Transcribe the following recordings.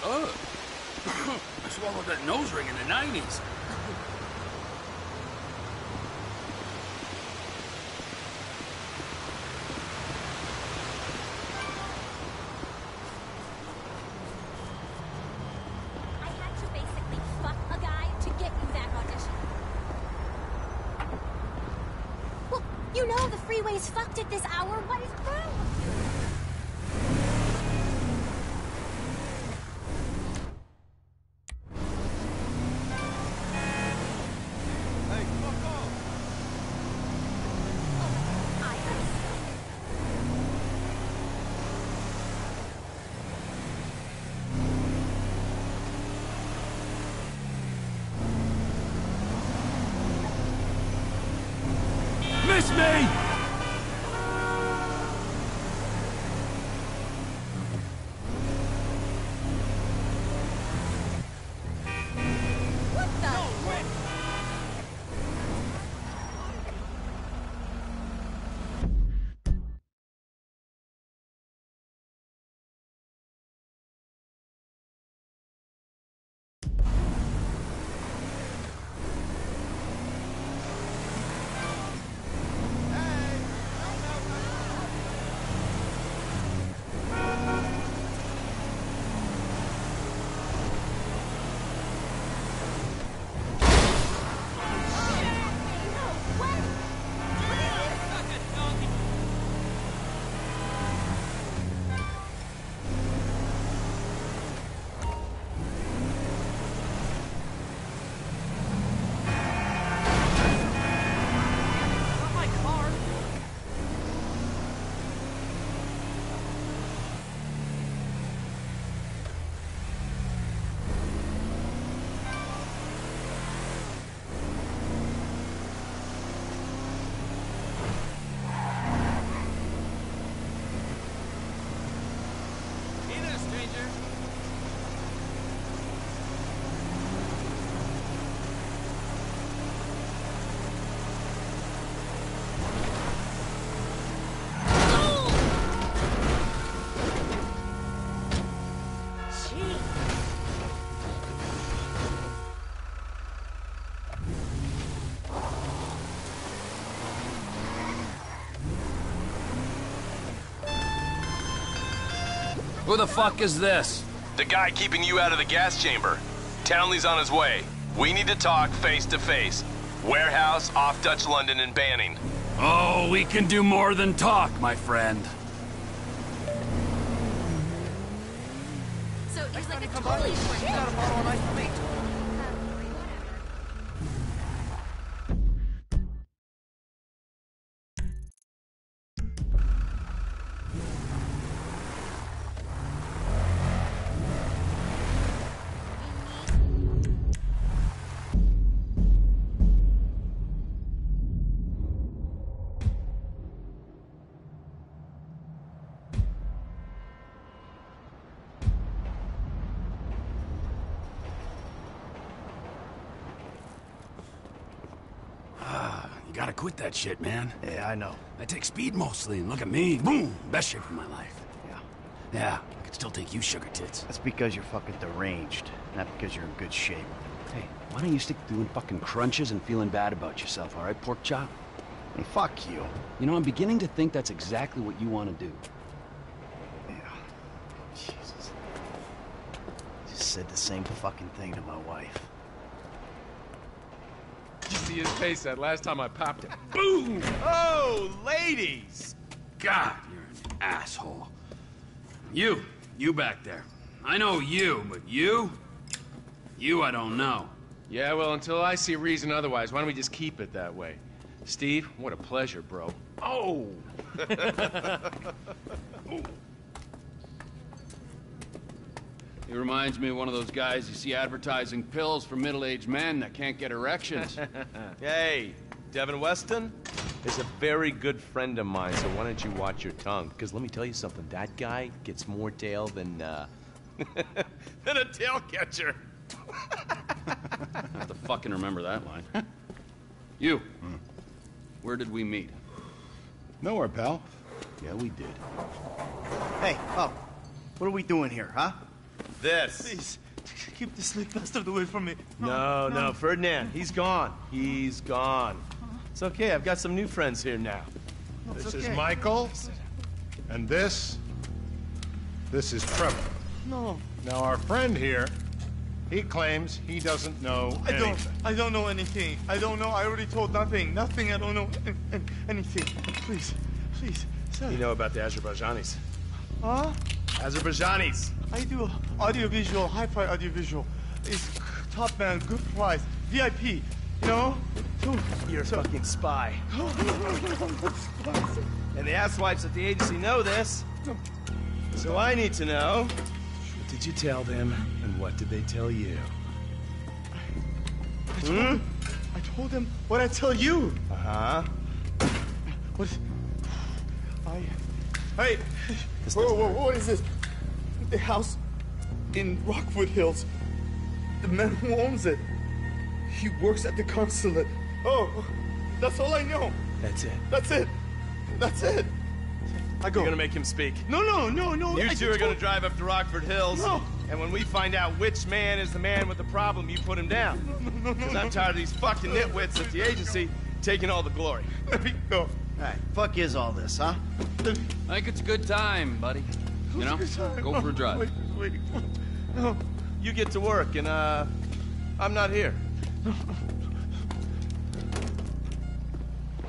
Oh. I swallowed that nose ring in the 90s. I had to basically fuck a guy to get you that audition. Well, you know the freeway's fucked at this hour. What is wrong? Miss me! What the? Who the fuck is this? The guy keeping you out of the gas chamber. Townley's on his way. We need to talk face to face. Warehouse off Dutch London and Banning. Oh, we can do more than talk, my friend. So he's like a totally shit. You gotta quit that shit, man. Yeah, I know. I take speed mostly, and look at me. Boom! Best shape of my life. Yeah. Yeah, I could still take you, sugar tits. That's because you're fucking deranged, not because you're in good shape. Hey, why don't you stick to doing fucking crunches and feeling bad about yourself, all right, pork chop? Hey, fuck you. You know, I'm beginning to think that's exactly what you want to do. Yeah. Jesus. Just said the same fucking thing to my wife. You see his face that last time I popped it. Boom! Oh, ladies! God, you're an asshole. You back there. I know you, but you I don't know. Yeah, well, until I see reason otherwise, why don't we just keep it that way? Steve, what a pleasure, bro. Oh! He reminds me of one of those guys you see advertising pills for middle-aged men that can't get erections. Hey, Devin Weston is a very good friend of mine, so why don't you watch your tongue? Because let me tell you something, that guy gets more tail than, than a tail catcher. I have to fucking remember that line. Where did we meet? Nowhere, pal. Yeah, we did. Hey, Pop, what are we doing here, huh? This. Please, keep this little bastard away from me. No, Ferdinand. He's gone. He's gone. It's okay. I've got some new friends here now. It's This okay. is Michael, and this is Trevor. No, Now, our friend here, he claims he doesn't know anything. I don't know anything. I don't know. I already told nothing. Nothing. I don't know anything. Please, sir. You know about the Azerbaijanis. Huh? Azerbaijanis. I do audiovisual, hi-fi audiovisual. It's top man, good price, VIP. You know? You're a fucking spy. And the asswipes at the agency know this. So I need to know, what did you tell them, and what did they tell you? I told them what I tell you. Uh-huh. What? Hey! Whoa, what is this? The house in Rockwood Hills. The man who owns it. He works at the consulate. Oh, that's all I know. That's it. That's it. That's it. I go. You're gonna make him speak. No. You I two are gonna told- drive up to Rockford Hills. No. And when we find out which man is the man with the problem, you put him down. Because I'm tired of these fucking nitwits at the agency taking all the glory. Let me go. All right, fuck is all this, huh? I think it's a good time, buddy. You know, go for a drive. Wait. No. You get to work, and I'm not here.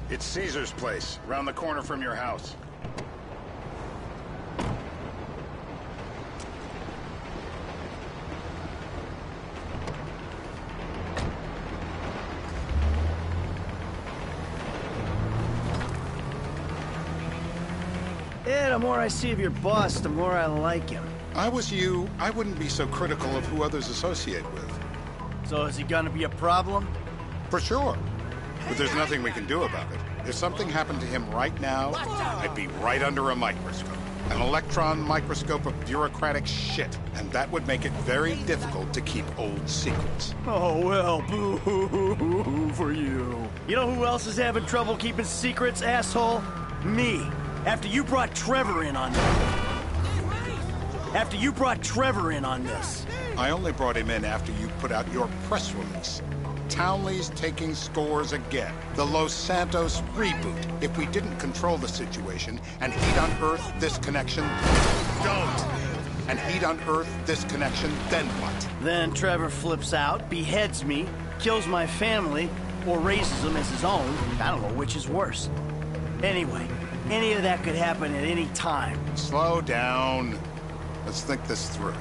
It's Caesar's place, around the corner from your house. Yeah, the more I see of your boss, the more I like him. I was you, I wouldn't be so critical of who others associate with. So is he gonna be a problem? For sure. But there's nothing we can do about it. If something happened to him right now, I'd be right under a microscope. An electron microscope of bureaucratic shit. And that would make it very difficult to keep old secrets. Oh, well, boo-hoo-hoo for you. You know who else is having trouble keeping secrets, asshole? Me. After you brought Trevor in on this. I only brought him in after you put out your press release. Townley's taking scores again. The Los Santos reboot. If we didn't control the situation and he'd unearthed this connection, then what? Then Trevor flips out, beheads me, kills my family, or raises them as his own. I don't know which is worse. Anyway, any of that could happen at any time. Slow down. Let's think this through.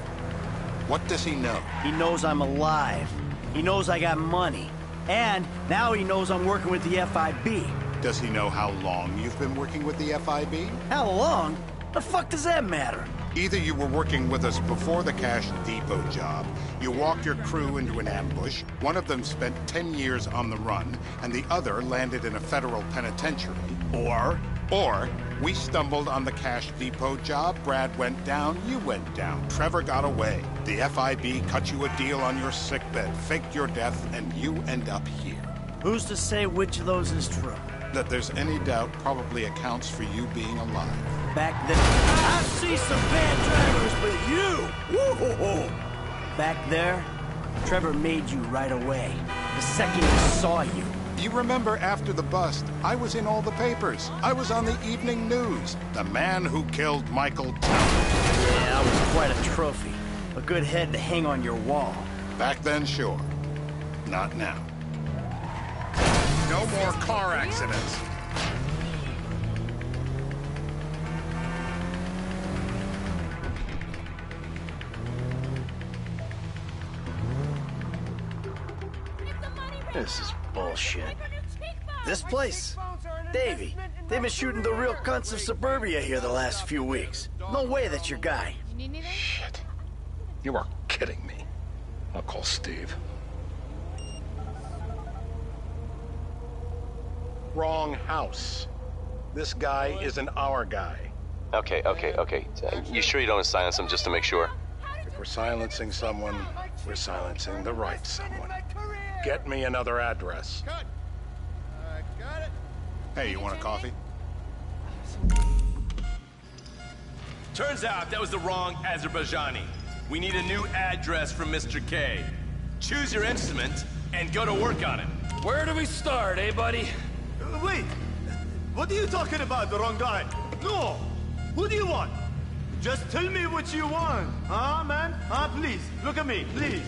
What does he know? He knows I'm alive. He knows I got money. And now he knows I'm working with the FIB. Does he know how long you've been working with the FIB? How long? The fuck does that matter? Either you were working with us before the Cash Depot job, you walked your crew into an ambush, one of them spent 10 years on the run, and the other landed in a federal penitentiary. Or we stumbled on the Cash Depot job, Brad went down, you went down, Trevor got away. The FIB cut you a deal on your sickbed, faked your death, and you end up here. Who's to say which of those is true? That there's any doubt probably accounts for you being alive. Back then, I see some bad drivers, but you! Woo-hoo-hoo. Back there, Trevor made you right away. The second he saw you. You remember after the bust, I was in all the papers. I was on the evening news. The man who killed Michael Townley. Yeah, that was quite a trophy. A good head to hang on your wall. Back then, sure. Not now. No more car accidents. This is bullshit. This place? Davey, they've been shooting the real cunts of suburbia here the last few weeks. No way that's your guy. Shit. You are kidding me. I'll call Steve. Wrong house. This guy isn't our guy. Okay. You sure you don't silence him just to make sure? If we're silencing someone, we're silencing the right someone. Get me another address. Hey, you want a coffee? Turns out that was the wrong Azerbaijani. We need a new address from Mr. K. Choose your instrument and go to work on it. Where do we start, eh, buddy? Wait! What are you talking about, the wrong guy? No! Who do you want? Just tell me what you want. Huh, man? Huh, please. Look at me, please.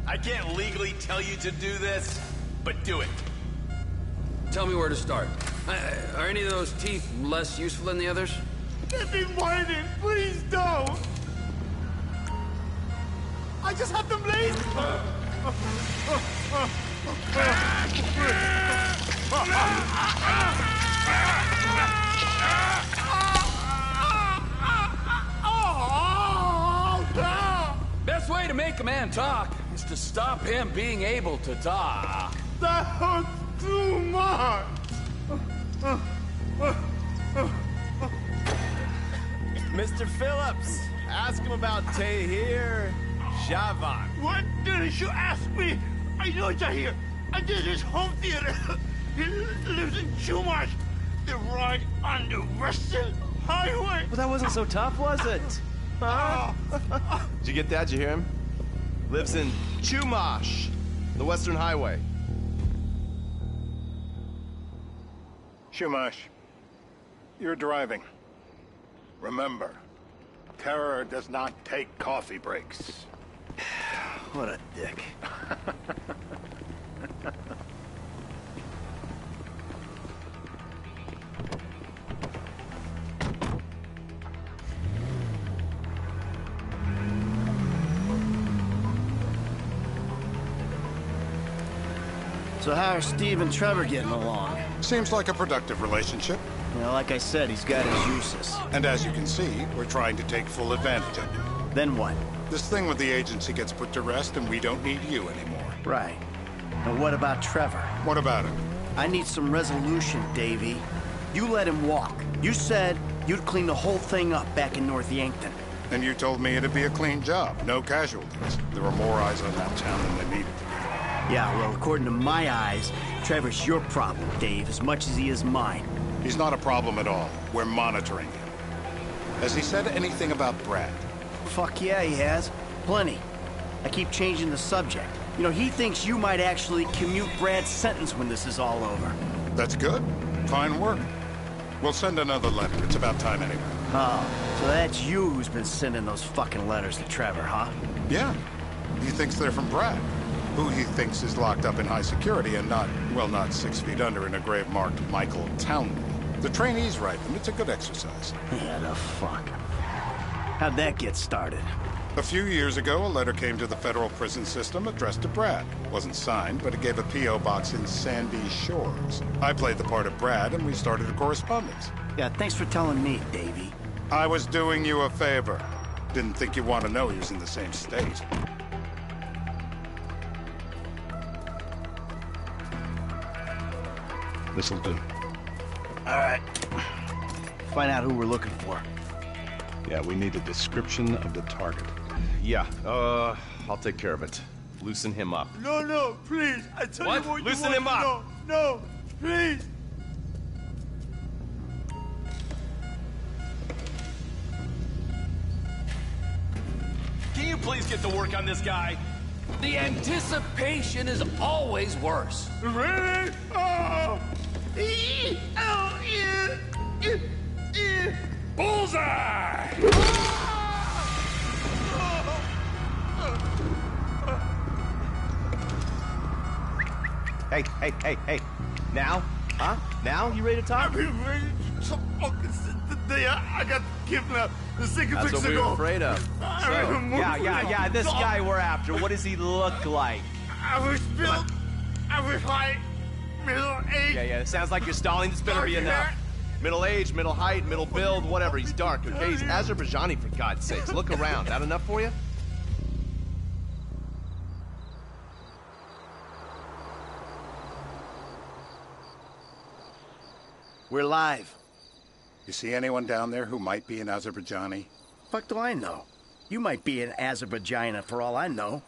I can't legally tell you to do this, but do it. Tell me where to start. Are any of those teeth less useful than the others? Get me whining, please don't! I just have them laid! Best way to make a man talk is to stop him being able to talk. That hurts too much! Mr. Phillips, ask him about Tahir Javan. What did you ask me? I know Tahir. I did his home theater. He lives in Chumash. They're right on the Western Highway. Well, that wasn't so tough, was it? Huh? Did you get that? Did you hear him? Lives in Chumash, the Western Highway. Shumash, you're driving. Remember, terror does not take coffee breaks. What a dick. So how are Steve and Trevor getting along? Seems like a productive relationship. You know, like I said, he's got his uses. And as you can see, we're trying to take full advantage of you. Then what? This thing with the agency gets put to rest and we don't need you anymore. Right. And what about Trevor? What about him? I need some resolution, Davey. You let him walk. You said you'd clean the whole thing up back in North Yankton. And you told me it'd be a clean job, no casualties. There were more eyes on that town than there needed to be. Yeah, well, according to my eyes, Trevor's your problem, Dave, as much as he is mine. He's not a problem at all. We're monitoring him. Has he said anything about Brad? Fuck yeah, he has. Plenty. I keep changing the subject. You know, he thinks you might actually commute Brad's sentence when this is all over. That's good. Fine work. We'll send another letter. It's about time anyway. Oh, so that's you who's been sending those fucking letters to Trevor, huh? Yeah. He thinks they're from Brad, who he thinks is locked up in high security and not, well, not 6 feet under in a grave marked Michael Townley. The trainees write them. It's a good exercise. Yeah, the fuck. How'd that get started? A few years ago, a letter came to the federal prison system addressed to Brad. Wasn't signed, but it gave a P.O. box in Sandy Shores. I played the part of Brad, and we started a correspondence. Yeah, thanks for telling me, Davey. I was doing you a favor. Didn't think you want to know he was in the same state. This'll do. All right. Find out who we're looking for. Yeah, we need a description of the target. Yeah, I'll take care of it. Loosen him up. No, please. I tell What? you what Loosen you him want. up. No, please. Can you please get to work on this guy? The anticipation is always worse. Really? Oh. Bullseye! Hey. Now? Huh? Now? You ready to talk? I've been waiting so fucking since the day I got kidnapped. The second That's weeks what we ago. were afraid of. Yeah, this guy we're after, what does he look like? I was built. I was high, middle age. Yeah, it sounds like you're stalling. This better be enough. Middle age, middle height, middle build, whatever. He's dark, okay? He's Azerbaijani, for God's sakes. Look around. That enough for you? We're live. You see anyone down there who might be an Azerbaijani? Fuck do I know? You might be an Azerbaijana for all I know.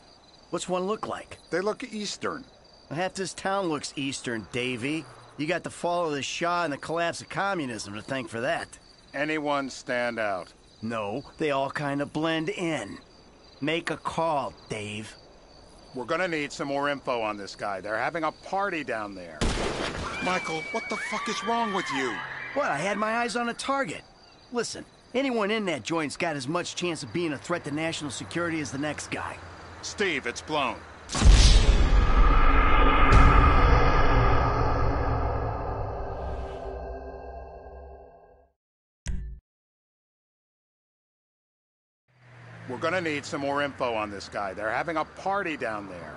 What's one look like? They look Eastern. Half this town looks Eastern, Davey. You got the fall of the Shah and the collapse of communism to thank for that. Anyone stand out? No, they all kind of blend in. Make a call, Dave. We're gonna need some more info on this guy. They're having a party down there. Michael, what the fuck is wrong with you? What? I had my eyes on a target. Listen, anyone in that joint's got as much chance of being a threat to national security as the next guy. Steve, it's blown. We're gonna need some more info on this guy. They're having a party down there.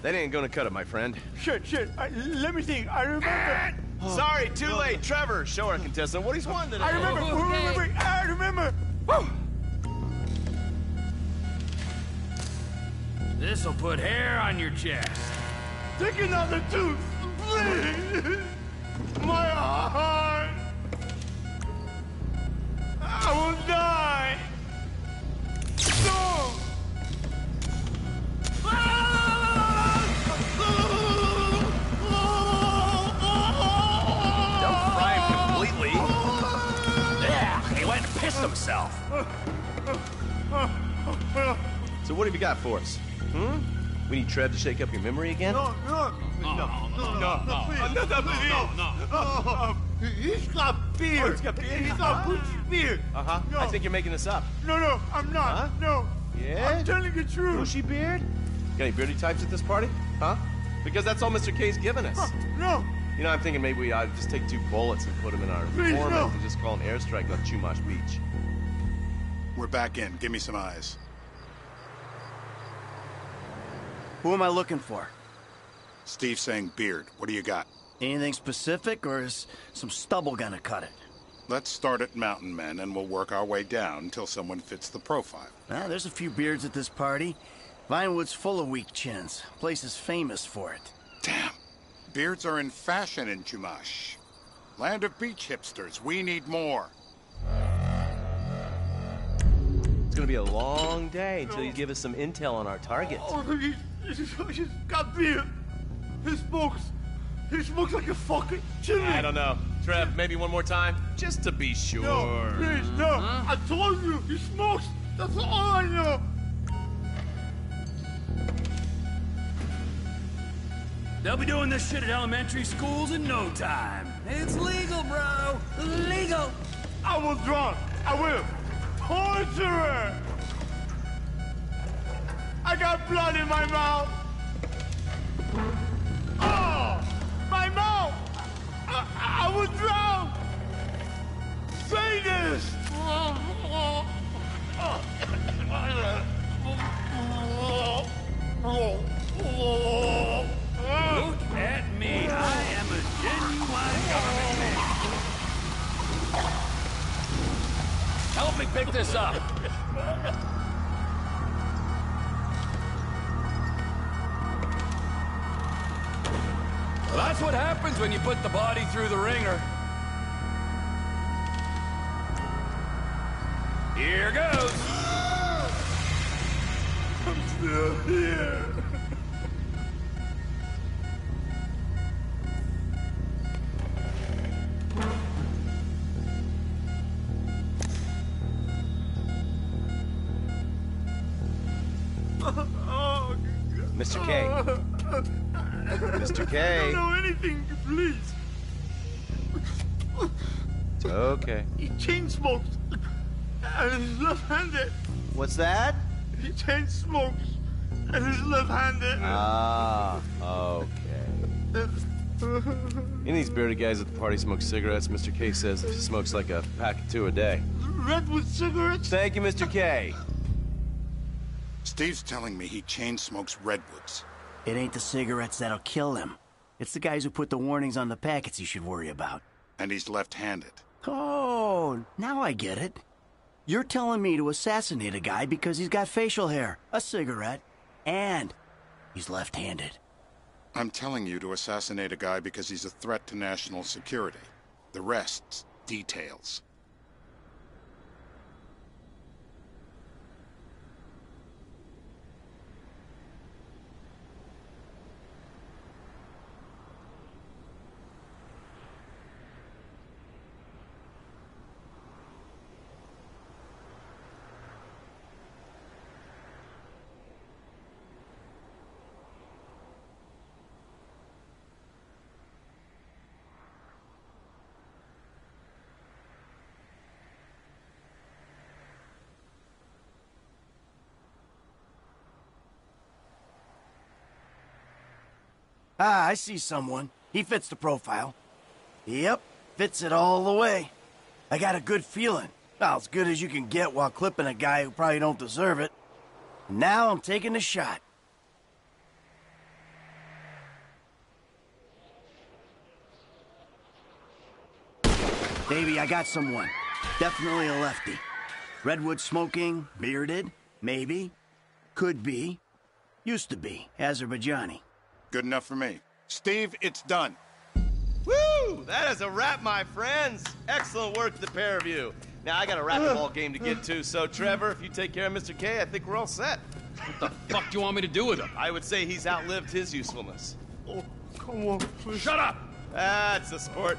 That ain't gonna cut it, my friend. Shit. Let me think. I remember. Sorry, too late. Trevor, show our contestant what he's won today. I remember. Wait. I remember. This'll put hair on your chest. Take another tooth, please. My heart. I will die. No. Don't fry him completely. Yeah, he went and pissed himself. So what have you got for us? We need Trev to shake up your memory again? No. He's got beer. He's got Gucci beer. Uh-huh. No. I think you're making this up. No, I'm not. Huh? No. Yeah? I'm telling the truth. Bushy beard? Got any beardy types at this party? Huh? Because that's all Mr. K's given us. No. You know, I'm thinking maybe we ought to just take 2 bullets and put them in our Please, informant no. and just call an airstrike on Chumash Beach. We're back in. Give me some eyes. Who am I looking for? Steve's saying beard. What do you got? Anything specific, or is some stubble gonna cut it? Let's start at Mountain Men, and we'll work our way down until someone fits the profile. There's a few beards at this party. Vinewood's full of weak chins. Place is famous for it. Damn. Beards are in fashion in Chumash. Land of beach hipsters. We need more. It's gonna be a long day until you give us some intel on our target. Oh, he's got beer. He smokes like a fucking chimney. I don't know. Trev, maybe one more time? Just to be sure. No, please, no. I told you, he smokes. That's all I know. They'll be doing this shit at elementary schools in no time. It's legal, bro. Legal. I was drunk. I will. Torturer. I got blood in my mouth. Oh, my mouth. I was drunk. Sadist. Look at me. I am a genuine government man. Help me pick this up. Well, that's what happens when you put the body through the ringer. Here goes. I'm still here. Mr. K. Mr. K. I don't know anything, please. It's okay. He chain smokes. And he's left-handed. What's that? He chain smokes. And he's left-handed. Ah, okay. Any of these bearded guys at the party smoke cigarettes. Mr. K says he smokes like a pack of 2 a day. Redwood cigarettes? Thank you, Mr. K. Steve's telling me he chain smokes redwoods. It ain't the cigarettes that'll kill him. It's the guys who put the warnings on the packets you should worry about. And he's left-handed. Oh, now I get it. You're telling me to assassinate a guy because he's got facial hair, a cigarette, and he's left-handed. I'm telling you to assassinate a guy because he's a threat to national security. The rest's details. Ah, I see someone. He fits the profile. Yep, fits it all the way. I got a good feeling. Well, as good as you can get while clipping a guy who probably don't deserve it. And now I'm taking the shot. Baby, I got someone. Definitely a lefty. Redwood smoking, bearded, maybe. Could be. Used to be. Azerbaijani. Good enough for me. Steve, it's done. Woo! That is a wrap, my friends. Excellent work, the pair of you. Now, I got a racquetball game to get to, so Trevor, if you take care of Mr. K, I think we're all set. What the fuck do you want me to do with him? I would say he's outlived his usefulness. Oh, come on, please. Shut up! That's the sport.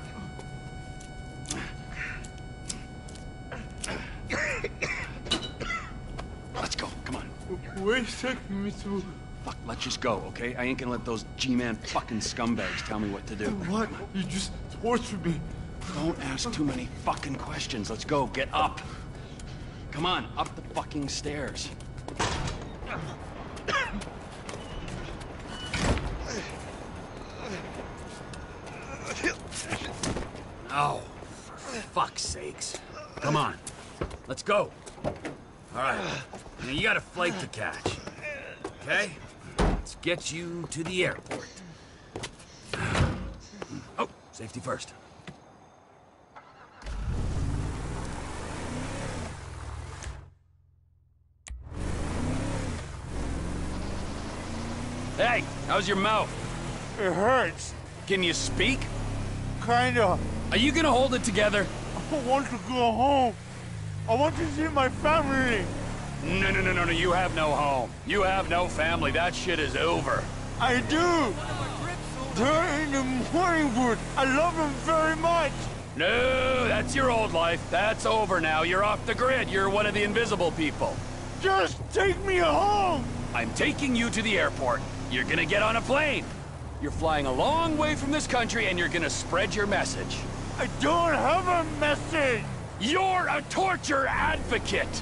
Let's go, come on. Where's taking me to? Fuck, let's just go, okay? I ain't gonna let those G-Man fucking scumbags tell me what to do. What? You just tortured me. Don't ask too many fucking questions. Let's go, get up. Come on, up the fucking stairs. Oh, for fuck's sakes. Come on, let's go. All right, now you got a flight to catch, okay? Let's get you to the airport. Oh, safety first. Hey, how's your mouth? It hurts. Can you speak? Kinda. Are you gonna hold it together? I want to go home. I want to see my family. No, you have no home. You have no family. That shit is over. I do. They're in the morning wood. I love them very much. No, that's your old life. That's over now. You're off the grid. You're one of the invisible people. Just take me home. I'm taking you to the airport. You're gonna get on a plane. You're flying a long way from this country and you're gonna spread your message. I don't have a message. You're a torture advocate.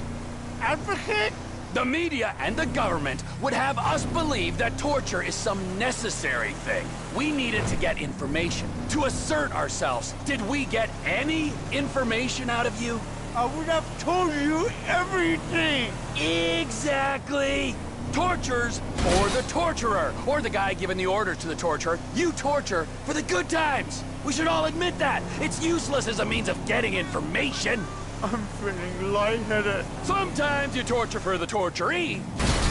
Advocate? The media and the government would have us believe that torture is some necessary thing. We needed to get information, to assert ourselves. Did we get any information out of you? I would have told you everything. Exactly. Tortures for the torturer, or the guy giving the orders to the torturer. You torture for the good times. We should all admit that. It's useless as a means of getting information. I'm feeling lightheaded. Sometimes you torture for the torturee,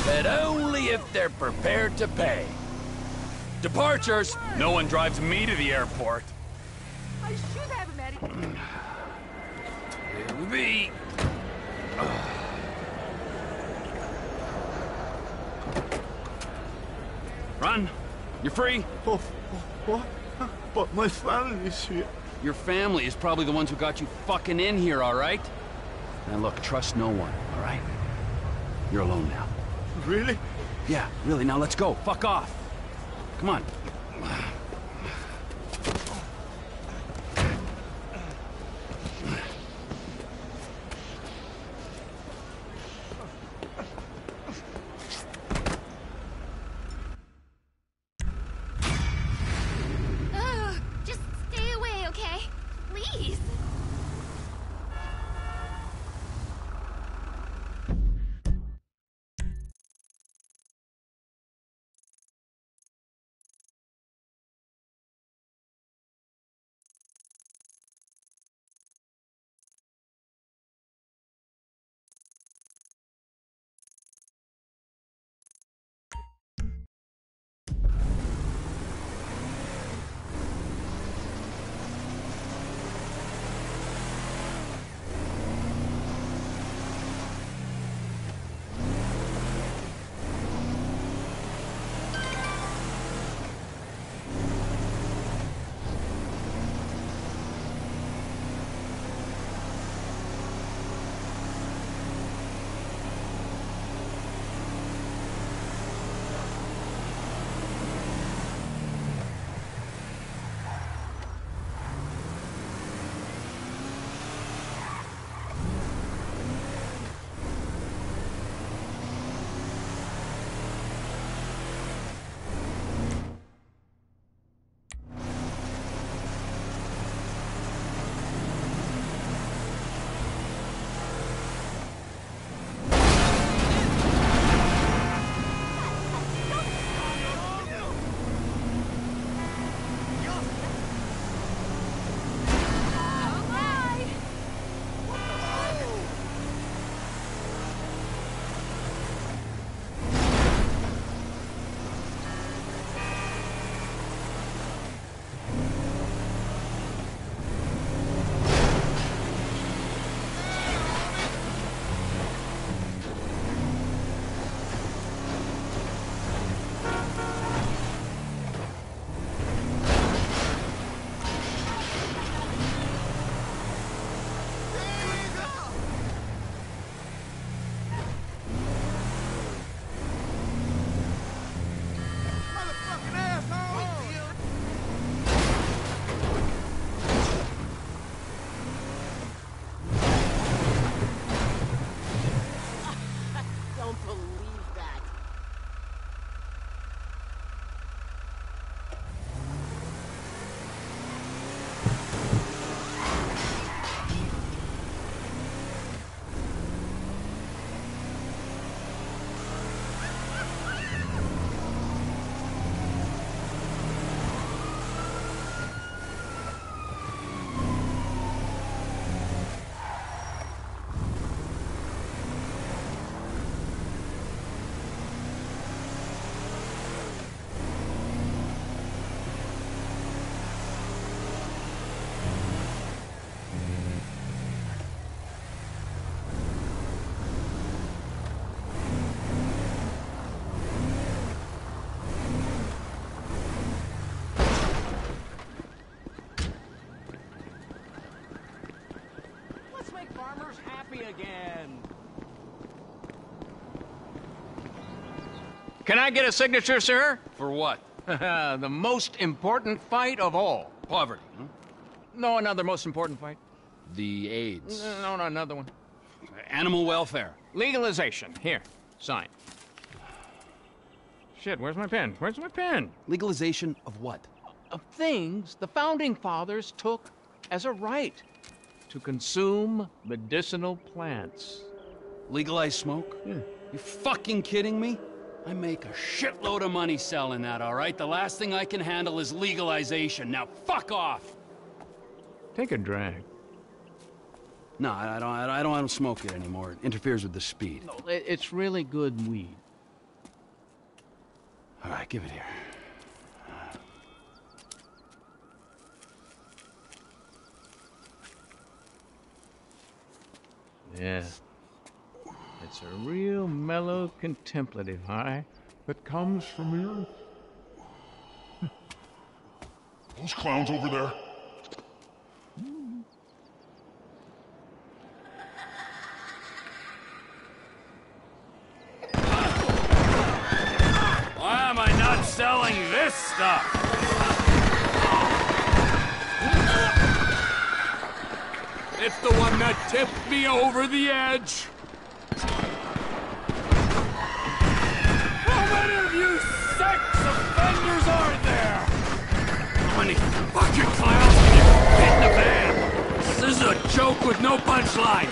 but only if they're prepared to pay. Departures. No one drives me to the airport. I should have a medic. Here we be. Run. You're free. Oh, what? But my family's here. Your family is probably the ones who got you fucking in here, all right? Now look, trust no one, all right? You're alone now. Really? Yeah, really, now let's go. Fuck off. Come on. again. Can I get a signature, sir? For what? The most important fight of all. Poverty, huh? No, another most important fight. The AIDS. No, another one. Animal welfare. Legalization. Here, sign. Shit, where's my pen? Where's my pen? Legalization of what? Of things the Founding Fathers took as a right to consume medicinal plants. Legalize smoke? Yeah. You fucking kidding me? I make a shitload of money selling that, all right? The last thing I can handle is legalization. Now, fuck off! Take a drag. No, I don't smoke it anymore. It interferes with the speed. No, it's really good weed. All right, give it here. Yeah. It's a real mellow, contemplative high that comes from the earth. Those clowns over there. Why am I not selling this stuff? It's the one that tipped me over the edge. How many of you sex offenders are there? How many fucking clowns can you fit in a van? This is a joke with no punchline.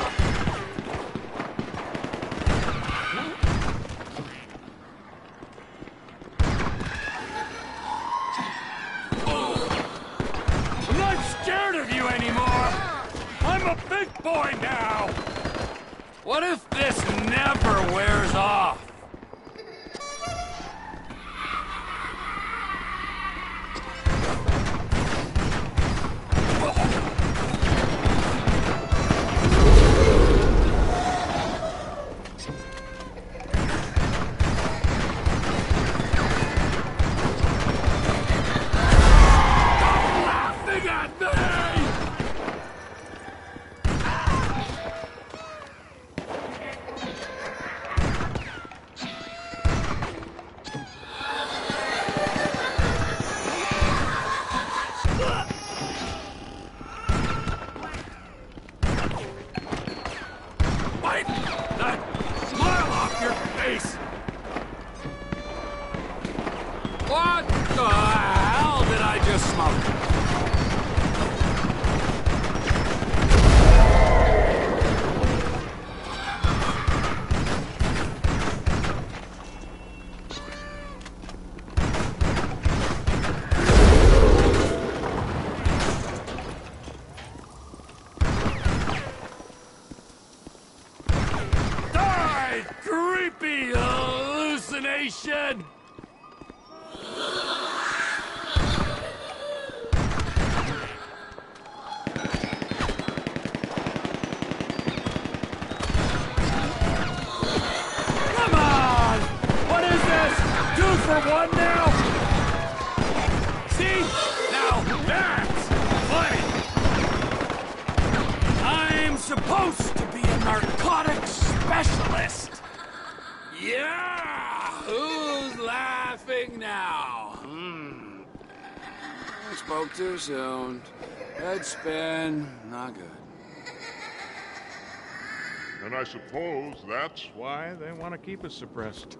I'm not scared of you anymore. I'm a big boy now. What if this never wears off? Wipe that smile off your face! What the hell did I just smoke? Die, creepy hallucination! Come on! What is this? 2 for 1 now? See? Now that's funny! I'm supposed to be a narcotics specialist! Yeah! Who's laughing now? I spoke too soon. Head spin. Not good. And I suppose that's Why they want to keep us suppressed.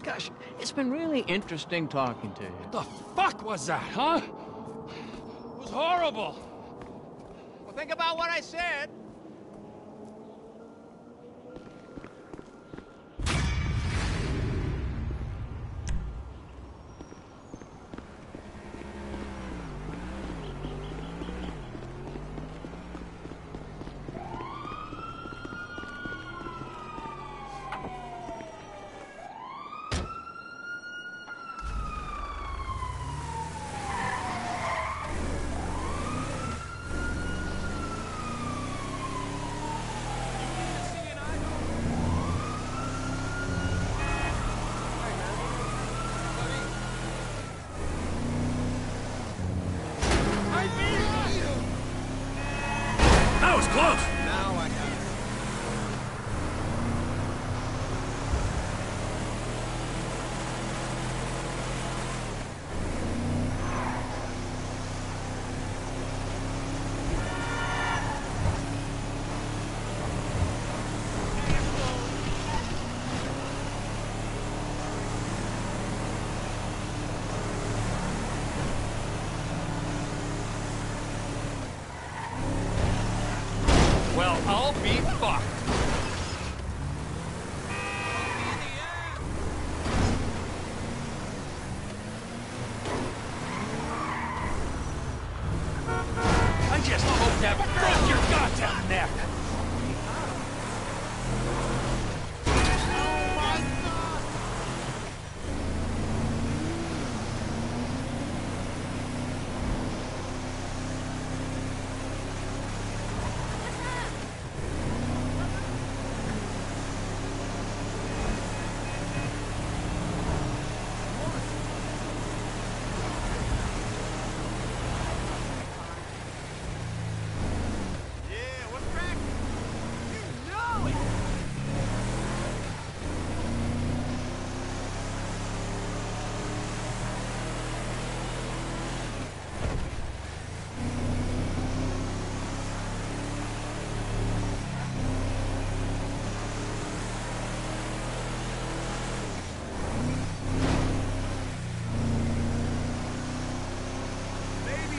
Gosh, it's been really interesting talking to you. The fuck was that, huh? It was horrible. Well, think about what I said. That was close. Now I got it. Well, I'll be fucked. I just hope that broke your goddamn neck.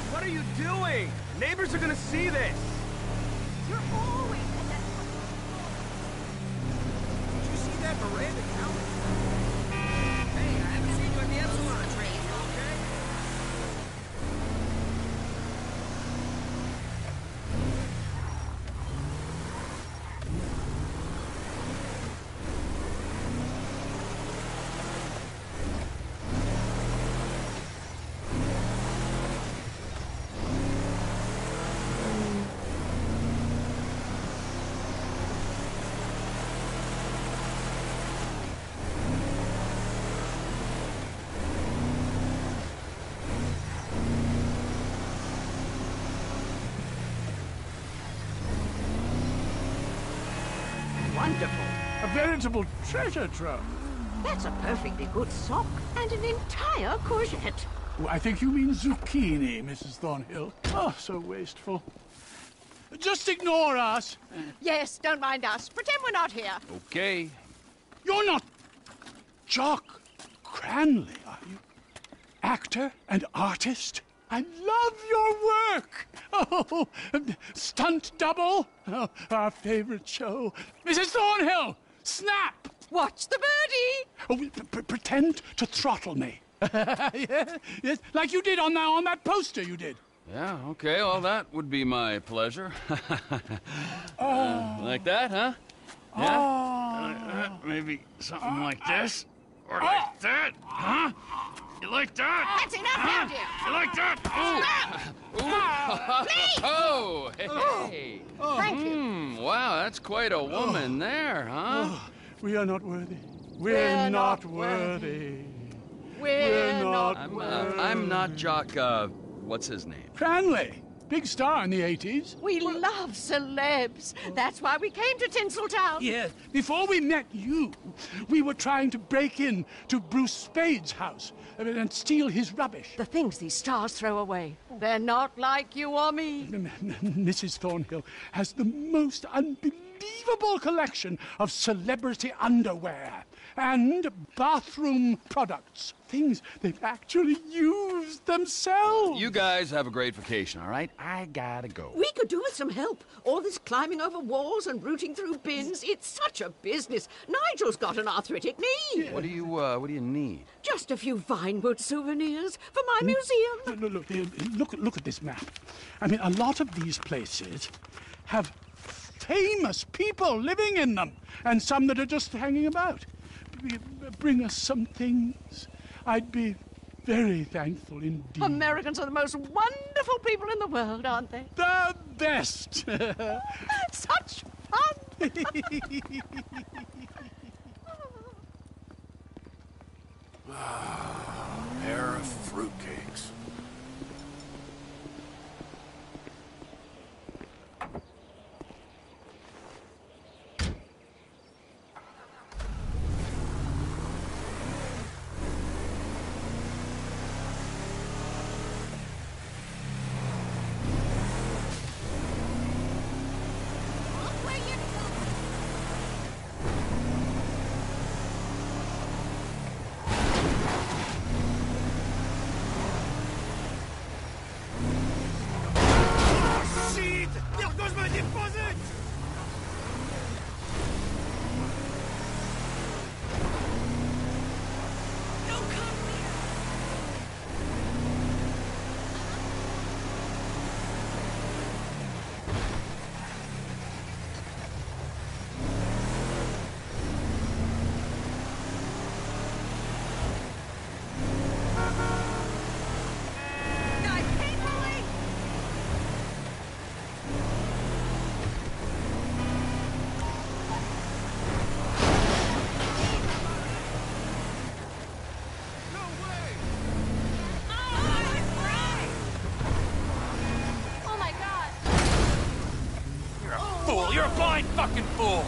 What are you doing? Neighbors are gonna see this. You're always at that Did you see that Miranda count? Hey, I haven't seen you at the Epsilon train. You okay? Wonderful. A veritable treasure trove. That's a perfectly good sock and an entire courgette. Oh, I think you mean zucchini, Mrs. Thornhill. Oh, so wasteful. Just ignore us. Yes, don't mind us. Pretend we're not here. Okay. You're not Jock Cranley, are you? Actor and artist? I love your work. Oh, stunt double. Oh, our favorite show. Mrs. Thornhill, snap. Watch the birdie. Oh, pretend to throttle me. Yes, like you did on that poster you did. Yeah, okay, well, that would be my pleasure. Like that, huh? Yeah? Maybe something like this? Or like that? Huh? You like that? That's enough, huh? now, You like that? Oh! Hey! Thank you. Wow, that's quite a woman there, huh? We are not worthy. We're not worthy. We're not worthy. I'm not Jock, what's his name? Cranley. Big star in the 80s. We love celebs. That's why we came to Tinseltown. Yes. Before we met you, we were trying to break in to Bruce Spade's house and steal his rubbish. The things these stars throw away. They're not like you or me. Mrs. Thornhill has the most unbelievable collection of celebrity underwear and bathroom products. Things they've actually used themselves. You guys have a great vacation, all right? I gotta go. We could do with some help. All this climbing over walls and rooting through bins, it's such a business. Nigel's got an arthritic knee. What do you need? Just a few Vinewood souvenirs for my museum. Look at this map. I mean, a lot of these places have famous people living in them, and some that are just hanging about. Bring us some things. I'd be very thankful indeed. Americans are the most wonderful people in the world, aren't they? The best! Such fun! Pair of fruitcakes. fool! You're a blind fucking fool!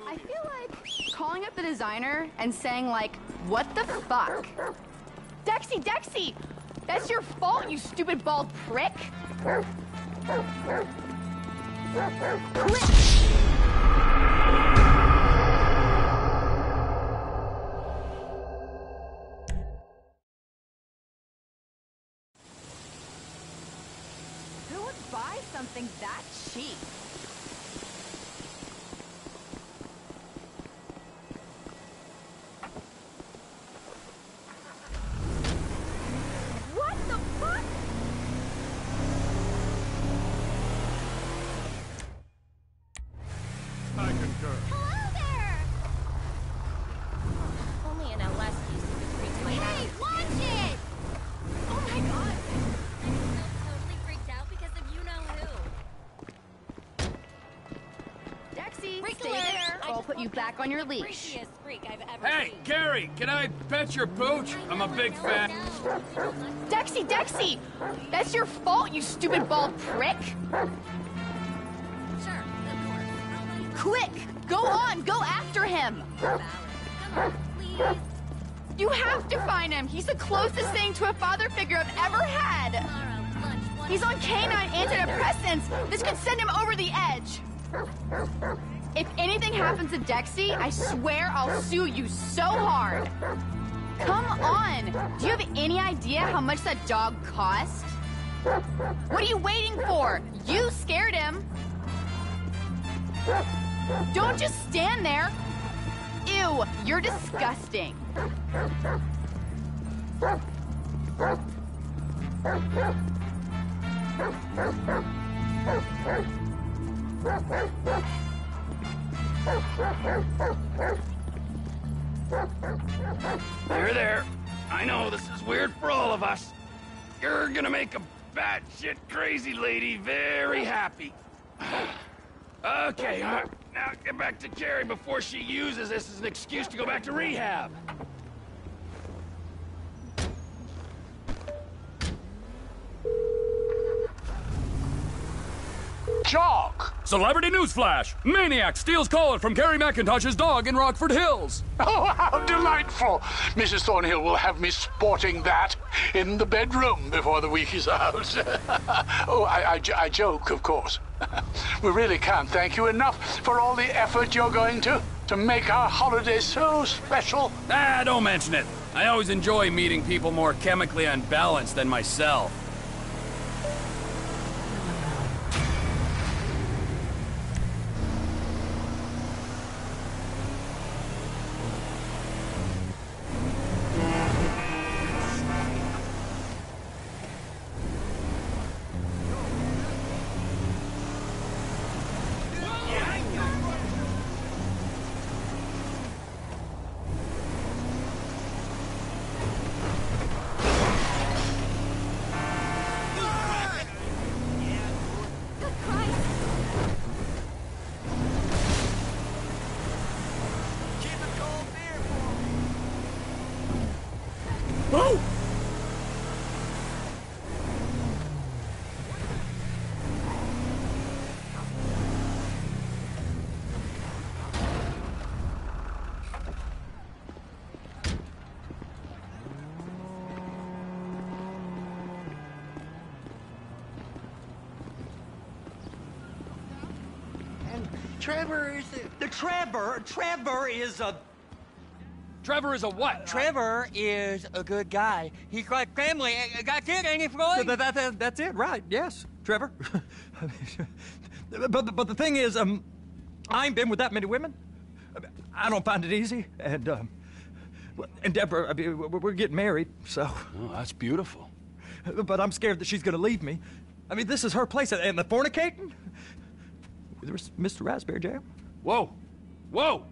I feel like calling up the designer and saying, like, what the fuck? Dexy! That's your fault, you stupid bald prick! Who would buy something that cheap? What the fuck? I concur. Hello there! Only an LS used to freak my out. Hey, watch it! Oh my god! I'm so totally freaked out because of you-know-who. Dexy, Freak stay alert. there, or I'll put you back on your leash. Freakiest freak I've ever Hey, seen. Gary, can I pet your pooch? I'm a big fan. Dexy! That's your fault, you stupid bald prick! Sure, of course. Quick! Go on! Go after him! Come on, please. You have to find him! He's the closest thing to a father figure I've ever had! Tomorrow, lunch, He's on canine antidepressants! This could send him over the edge! If anything happens to Dexy, I swear I'll sue you so hard! Come on! Do you have any idea how much that dog cost? What are you waiting for? You scared him! Don't just stand there! Ew, you're disgusting. You're there. I know this is weird for all of us. You're gonna make a batshit crazy lady very happy. Okay, all right. Now get back to Carrie before she uses this as an excuse to go back to rehab. Jock! Celebrity newsflash! Maniac steals collar from Carrie McIntosh's dog in Rockford Hills. Oh, how delightful! Mrs. Thornhill will have me sporting that in the bedroom before the week is out. Oh, I joke, of course. We really can't thank you enough for all the effort you're going to make our holiday so special. Ah, don't mention it. I always enjoy meeting people more chemically unbalanced than myself. Whoa! Trevor is a... Trevor is a what? Trevor is a good guy. He's like family. That's it, ain't it, Floyd? That's it, right? Yes, Trevor. but the thing is, I ain't been with that many women. I don't find it easy, and Deborah, I mean, we're getting married, so. Oh, that's beautiful. But I'm scared that she's gonna leave me. I mean, this is her place, and the fornicating. There's Mr. Raspberry Jam. Whoa, whoa!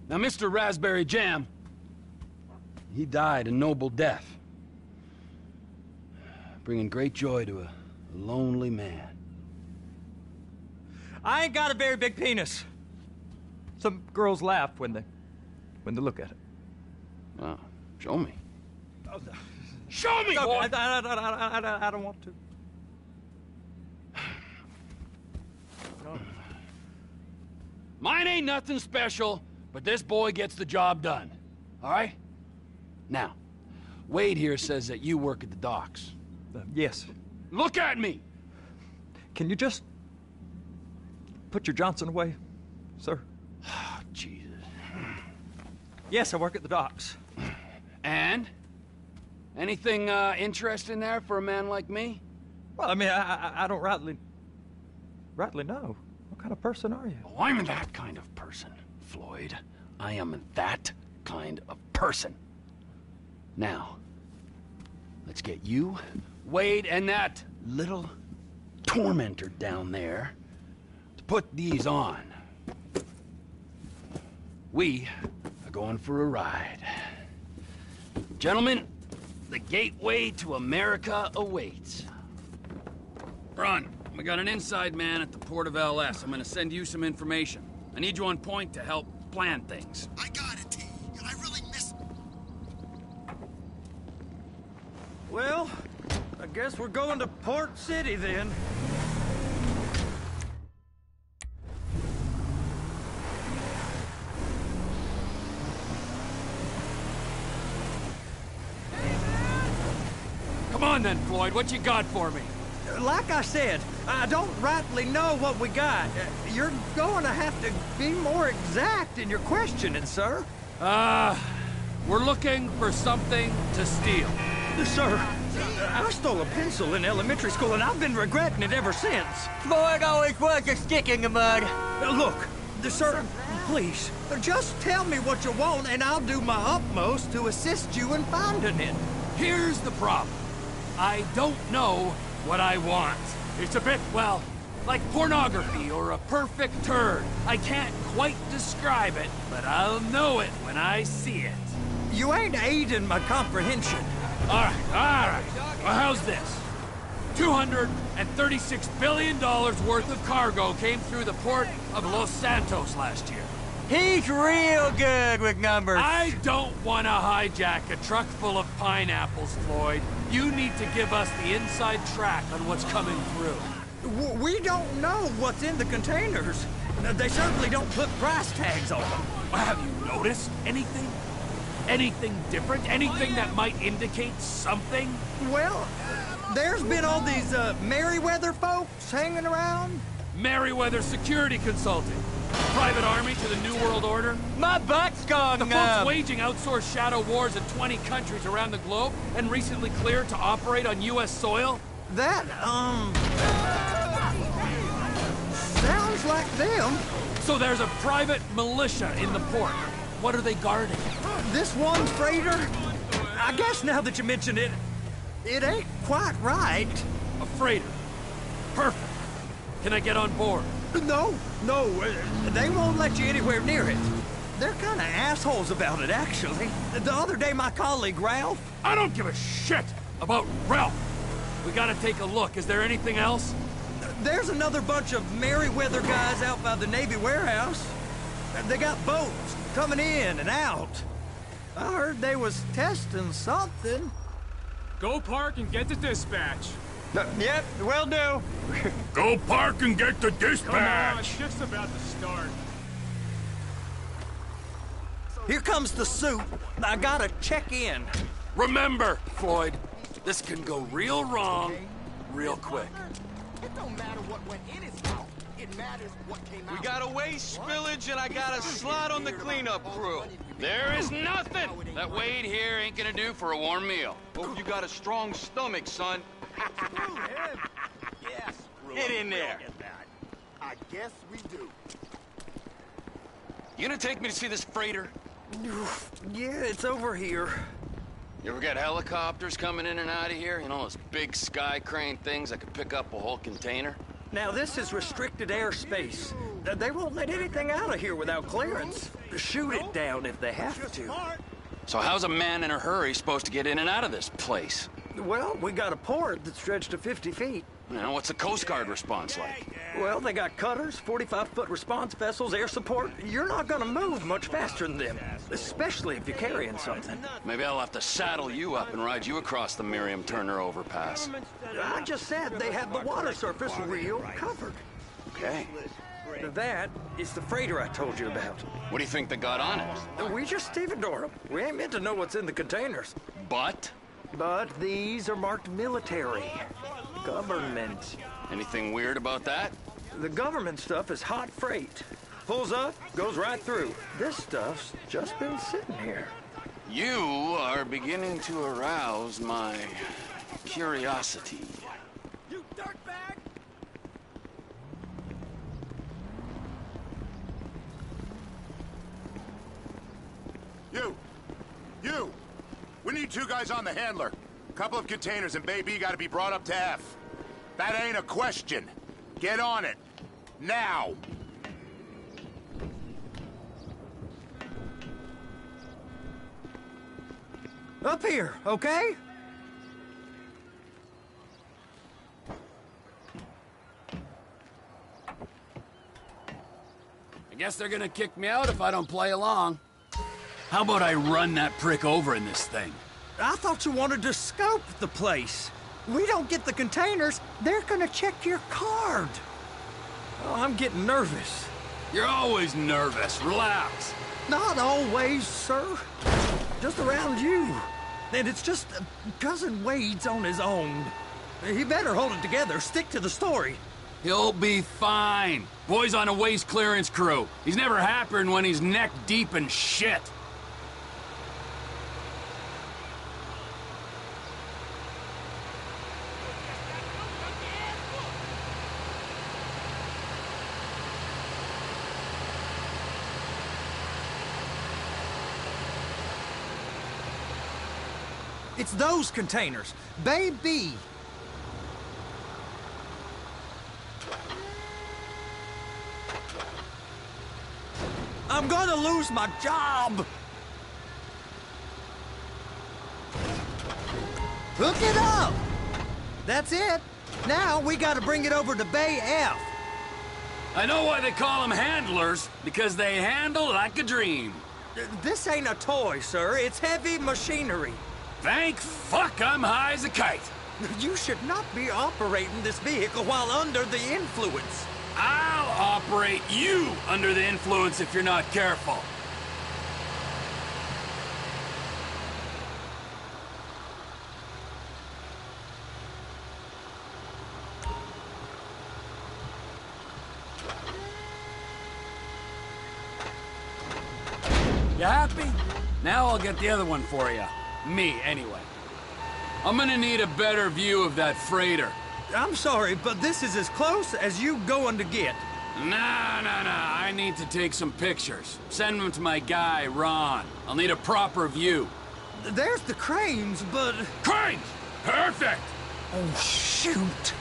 Now, Mr. Raspberry Jam, he died a noble death. bringing great joy to a lonely man. I ain't got a very big penis. Some girls laugh when they look at it. Wow. Show me. Show me, No, boy! I don't want to. Mine ain't nothing special, but this boy gets the job done. All right? Now, Wade here says that you work at the docks. Yes. Look at me! Can you just put your Johnson away, sir? Jesus. Yes, I work at the docks. And? Anything interesting there for a man like me? Well, I mean, I don't rightly know. What kind of person are you? Oh, I'm that kind of person, Floyd. I am that kind of person. Now, let's get you, Wade, and that little tormentor down there to put these on. We are going for a ride. Gentlemen, the gateway to America awaits. Ron, we got an inside man at the port of LS. I'm gonna send you some information. I need you on point to help plan things. I got it, T. I really miss... Well, I guess we're going to Port City then. Come on then, Floyd. What you got for me? Like I said, I don't rightly know what we got. You're going to have to be more exact in your questioning, sir. We're looking for something to steal. Sir, I stole a pencil in elementary school, and I've been regretting it ever since. Floyd always was a stick in the mud. Look, sir, please, just tell me what you want, and I'll do my utmost to assist you in finding it. Here's the problem. I don't know what I want. It's a bit, well, like pornography or a perfect turd. I can't quite describe it, but I'll know it when I see it. You ain't aiding my comprehension. All right. Well, how's this? $236 billion worth of cargo came through the port of Los Santos last year. He's real good with numbers. I don't want to hijack a truck full of pineapples, Floyd. You need to give us the inside track on what's coming through. We don't know what's in the containers. They certainly don't put price tags on them. Have you noticed anything? Anything different? Anything that might indicate something? Well, there's been all these Merryweather folks hanging around. Merryweather Security Consulting. Private army to the New World Order? My butt's gone The folks waging outsourced shadow wars in 20 countries around the globe and recently cleared to operate on U.S. soil? That, sounds like them. So there's a private militia in the port. What are they guarding? This one freighter? I guess now that you mention it, it ain't quite right. A freighter. Perfect. Can I get on board? No, they won't let you anywhere near it. They're kind of assholes about it, actually. The other day, my colleague, Ralph... I don't give a shit about Ralph. We gotta take a look. Is there anything else? There's another bunch of Merryweather guys out by the Navy warehouse. They got boats coming in and out. I heard they was testing something. Go park and get the dispatch. Yep, will do. Go park and get the dispatch! Come on, shift's about to start. Here comes the suit. I gotta check in. Remember, Floyd, this can go real wrong real quick. It don't matter what went in his mouth. It matters what came out. We got a waste spillage and I got a slot on the cleanup crew. There is nothing that Wade here ain't gonna do for a warm meal. Hope you got a strong stomach, son. Yes. Get in there. I guess we do. You gonna take me to see this freighter? Yeah, it's over here. You ever got helicopters coming in and out of here? You know, those big sky crane things that could pick up a whole container? Now, this is restricted airspace. They won't let anything out of here without clearance. Shoot it down if they have to. So how's a man in a hurry supposed to get in and out of this place? Well, we got a port that stretched to 50 feet. Now, what's the Coast Guard response like? Well, they got cutters, 45-foot response vessels, air support. You're not gonna move much faster than them, especially if you're carrying something. Maybe I'll have to saddle you up and ride you across the Miriam Turner overpass. I just said they have the water surface real covered. Okay. That is the freighter I told you about. What do you think they got on it? We just stevedore them. We ain't meant to know what's in the containers. But these are marked military. Government. Anything weird about that? The government stuff is hot freight. Pulls up, goes right through. This stuff's just been sitting here. You are beginning to arouse my curiosity. You dirtbag! You! We need 2 guys on the handler. Couple of containers and Baby gotta be brought up to F. That ain't a question. Get on it. Now! Up here, okay? I guess they're gonna kick me out if I don't play along. How about I run that prick over in this thing? I thought you wanted to scope the place. We don't get the containers, they're gonna check your card. Oh, I'm getting nervous. You're always nervous. Relax. Not always, sir. Just around you. And it's just Cousin Wade's on his own. He better hold it together, stick to the story. He'll be fine. Boy's on a waste clearance crew. He's never happier when he's neck deep in shit. It's those containers. Baby! I'm gonna lose my job! Hook it up! That's it. Now we gotta bring it over to Bay F. I know why they call them handlers, because they handle like a dream. This ain't a toy, sir. It's heavy machinery. Thank fuck I'm high as a kite. You should not be operating this vehicle while under the influence. I'll operate you under the influence if you're not careful. You happy? Now I'll get the other one for you. Me, anyway. I'm gonna need a better view of that freighter. I'm sorry, but this is as close as you going to get. Nah. I need to take some pictures. Send them to my guy, Ron. I'll need a proper view. There's the cranes, but... Cranes! Perfect! Oh, shoot!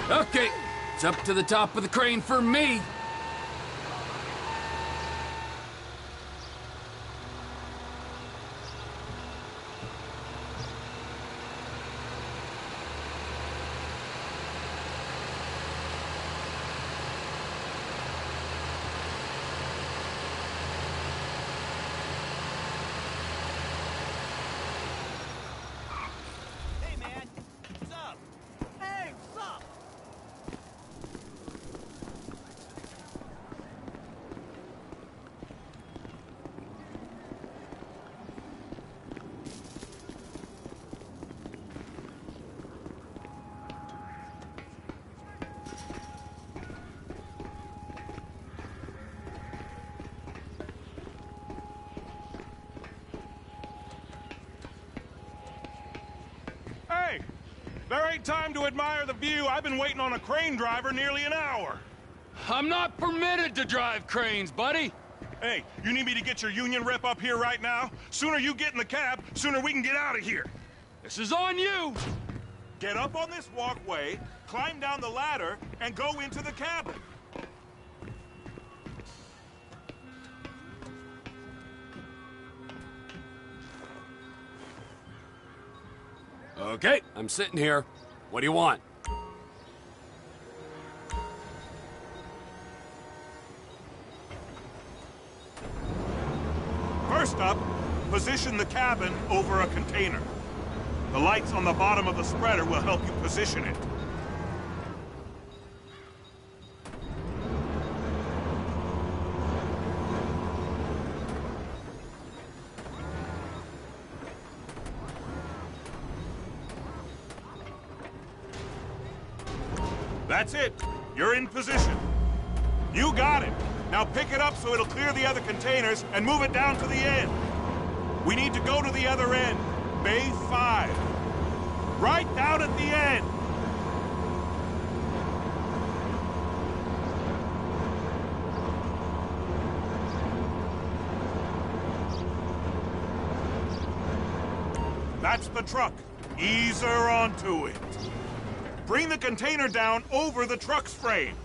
Okay, it's up to the top of the crane for me. There ain't time to admire the view. I've been waiting on a crane driver nearly an hour. I'm not permitted to drive cranes, buddy. Hey, you need me to get your union rep up here right now? Sooner you get in the cab, sooner we can get out of here. This is on you. Get up on this walkway, climb down the ladder, and go into the cabin. Okay, I'm sitting here. What do you want? First up, position the cabin over a container. The lights on the bottom of the spreader will help you position it. That's it. You're in position. You got it. Now pick it up so it'll clear the other containers and move it down to the end. We need to go to the other end. Bay 5. Right down at the end. That's the truck. Ease her onto it. Bring the container down over the truck's frame.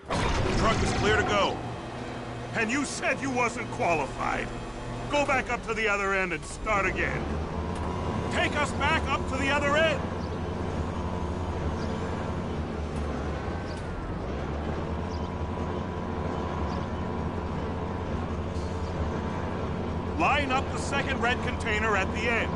The truck is clear to go. And you said you wasn't qualified. Go back up to the other end and start again. Take us back up to the other end. Line up the second red container at the end.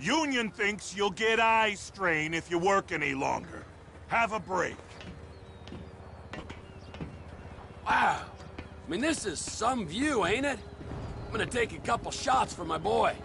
Union thinks you'll get eye strain if you work any longer. Have a break. Wow. I mean, this is some view, ain't it? I'm gonna take a couple shots for my boy.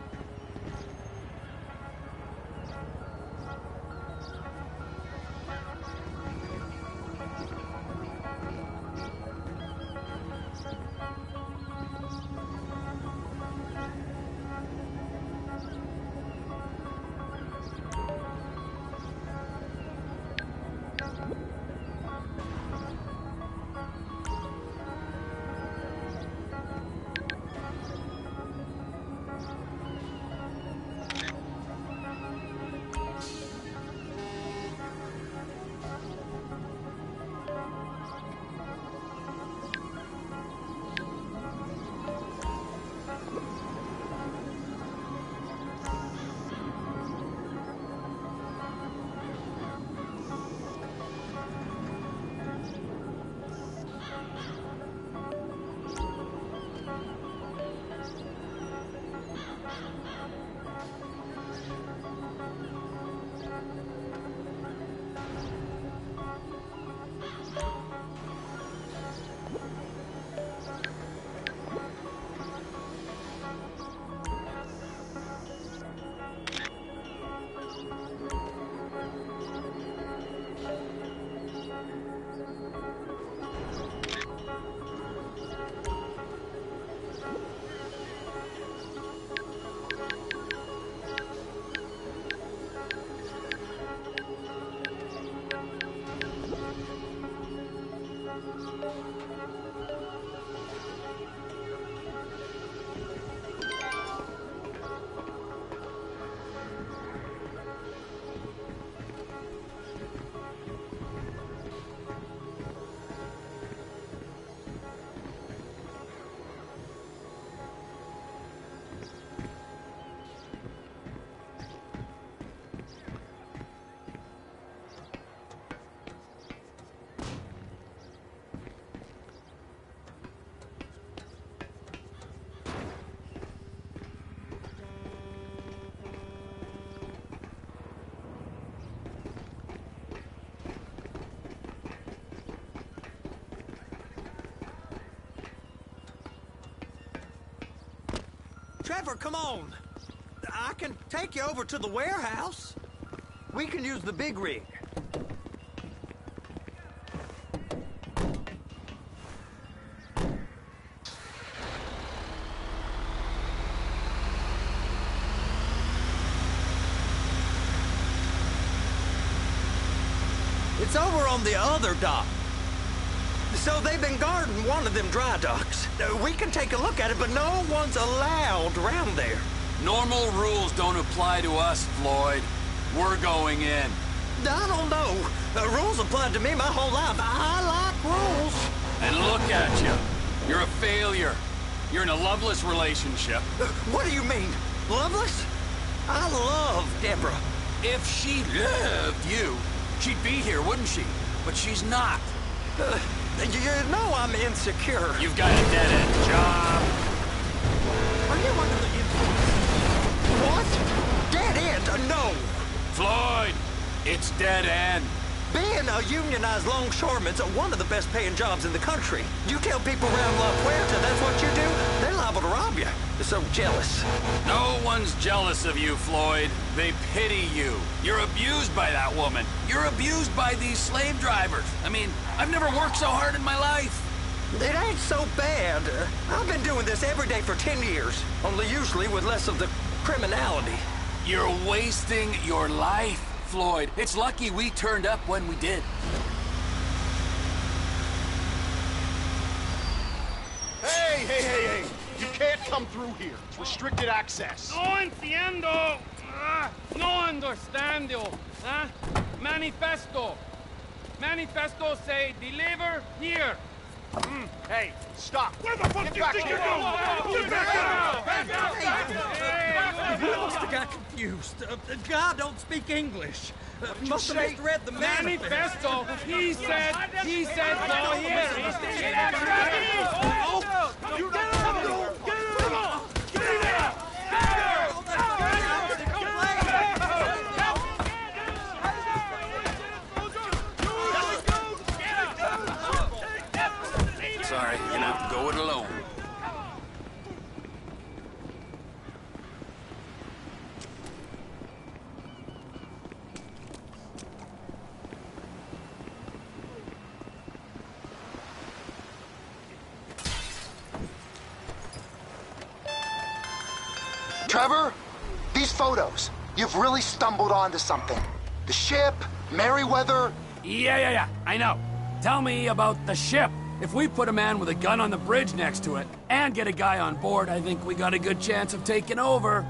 Trevor, come on. I can take you over to the warehouse. We can use the big rig. It's over on the other dock. So they've been guarding one of them dry docks. We can take a look at it, but no one's allowed around there. Normal rules don't apply to us, Floyd. We're going in. I don't know. Rules applied to me my whole life. I like rules. And look at you. You're a failure. You're in a loveless relationship. What do you mean? Loveless? I love Deborah. If she loved you, she'd be here, wouldn't she? But she's not. You know I'm insecure. You've got a dead-end job. Are you under the influence? What? Dead end? No. Floyd, it's dead end. Being a unionized longshoreman's one of the best paying jobs in the country. You tell people around La Puerta that's what you do, they're liable to rob you. They're so jealous. No one's jealous of you, Floyd. They pity you. You're abused by that woman. You're abused by these slave drivers. I mean, I've never worked so hard in my life. It ain't so bad. I've been doing this every day for 10 years, only usually with less of the criminality. You're wasting your life, Floyd. It's lucky we turned up when we did. Hey! You can't come through here. It's restricted access. No entiendo. No understando. Manifesto. Manifesto say deliver here. Hey, stop. Where the fuck Get do you back think here. you're going? Get back out! You must have got confused. God don't speak English. Must have misread the manifesto. He said go here. Get out! Sorry, you're gonna have to go it alone. Trevor, these photos, you've really stumbled onto something. The ship, Merryweather. Yeah, I know. Tell me about the ship. If we put a man with a gun on the bridge next to it and get a guy on board, I think we got a good chance of taking over.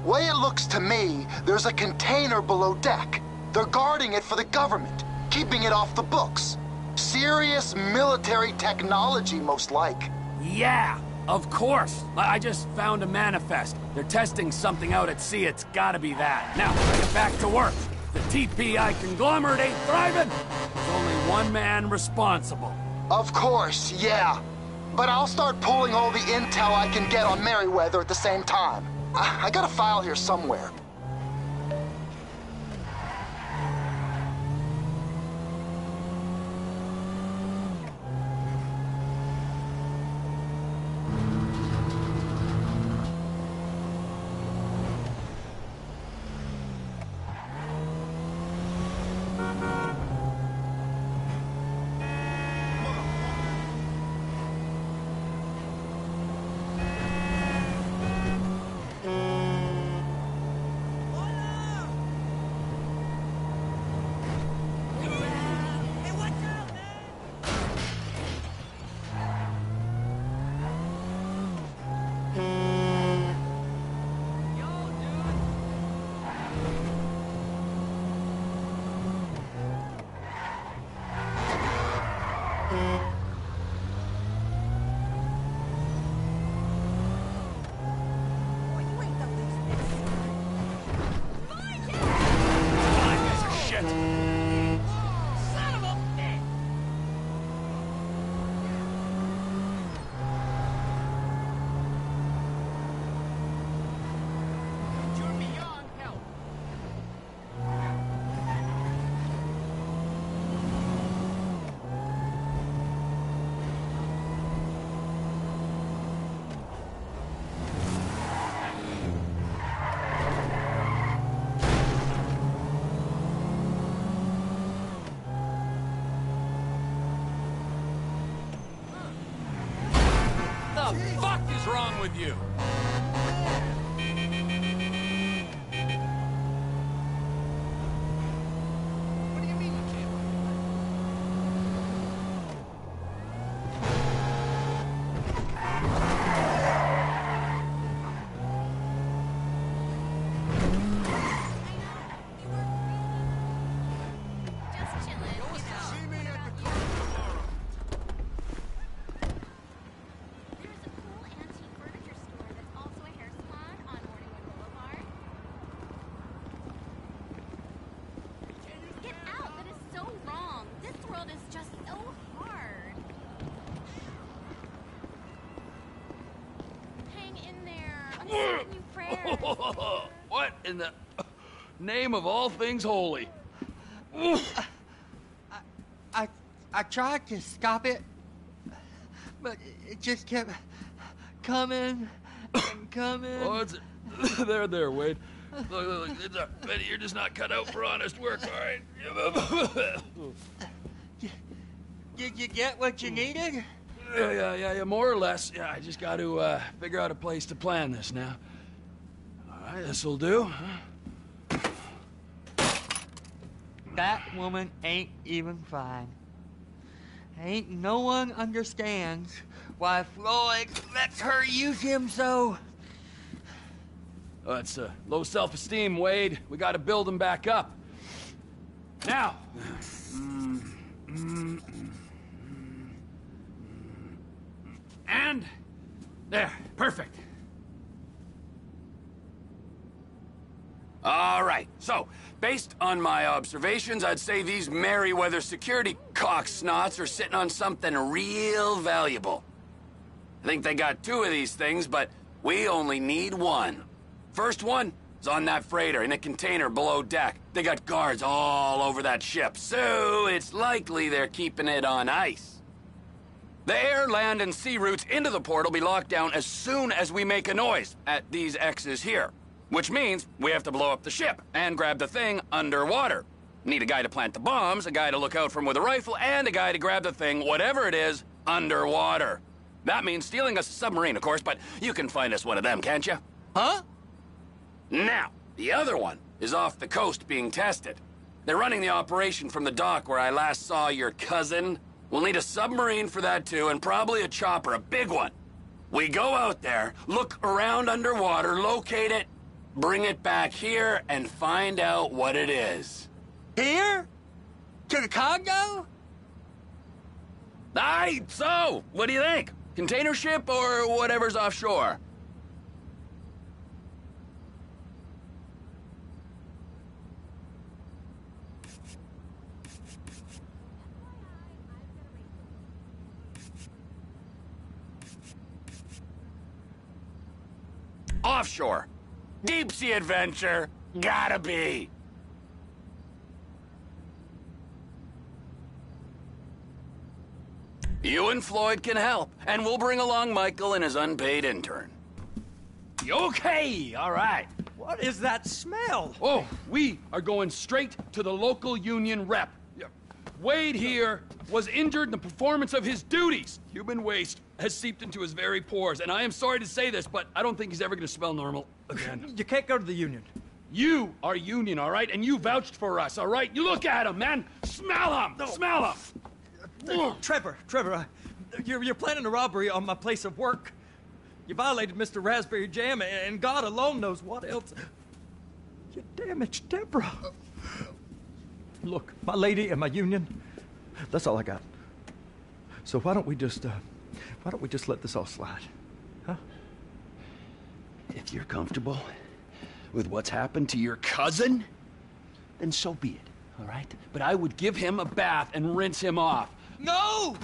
Way it looks to me, there's a container below deck. They're guarding it for the government, keeping it off the books. Serious military technology, most like. Yeah, of course. I just found a manifest. They're testing something out at sea. It's gotta be that. Now, get back to work. The TPI conglomerate ain't thriving. There's only one man responsible. Of course, yeah. But I'll start pulling all the intel I can get on Merryweather at the same time. I got a file here somewhere. What's wrong with you? Get out! That is so wrong. This world is just so hard. Hang in there. I'm sending you prayers. What in the name of all things holy? I tried to stop it, but it just kept coming and coming. Oh, it's there, Wade. Look, Betty, you're just not cut out for honest work, all right? Did you get what you needed? Yeah, more or less. Yeah, I just got to figure out a place to plan this now. All right, this'll do. That woman ain't even fine. Ain't no one understands why Floyd lets her use him so. Oh, it's low self-esteem, Wade. We got to build him back up. Now. And there, perfect. All right, so, based on my observations, I'd say these Merryweather security cocksnots are sitting on something real valuable. I think they got 2 of these things, but we only need 1. First one is on that freighter in a container below deck. They got guards all over that ship, so it's likely they're keeping it on ice. The air, land, and sea routes into the port will be locked down as soon as we make a noise at these X's here. Which means we have to blow up the ship and grab the thing underwater. Need a guy to plant the bombs, a guy to look out for him with a rifle, and a guy to grab the thing, whatever it is, underwater. That means stealing us a submarine, of course, but you can find us one of them, can't you? Huh? Now, the other one is off the coast being tested. They're running the operation from the dock where I last saw your cousin. We'll need a submarine for that too, and probably a chopper, a big one. We go out there, look around underwater, locate it, bring it back here, and find out what it is. Here? To the Congo? Aye, so, what do you think? Container ship or whatever's offshore? Offshore. Deep sea adventure. Gotta be. You and Floyd can help, and we'll bring along Michael and his unpaid intern. Okay, all right. What is that smell? Oh, we are going straight to the local union rep. Wade here was injured in the performance of his duties. Human waste has seeped into his very pores, and I am sorry to say this, but I don't think he's ever going to smell normal again. You can't go to the union. You are union, all right? And you vouched for us, all right? You look at him, man. Smell him. No. Smell him. Trevor, you're planning a robbery on my place of work. You violated Mr. Raspberry Jam, and God alone knows what else. You damaged Deborah. Look, my lady and my union, that's all I got. So why don't we just let this all slide, huh? If you're comfortable with what's happened to your cousin, then so be it, all right? But I would give him a bath and rinse him off. No!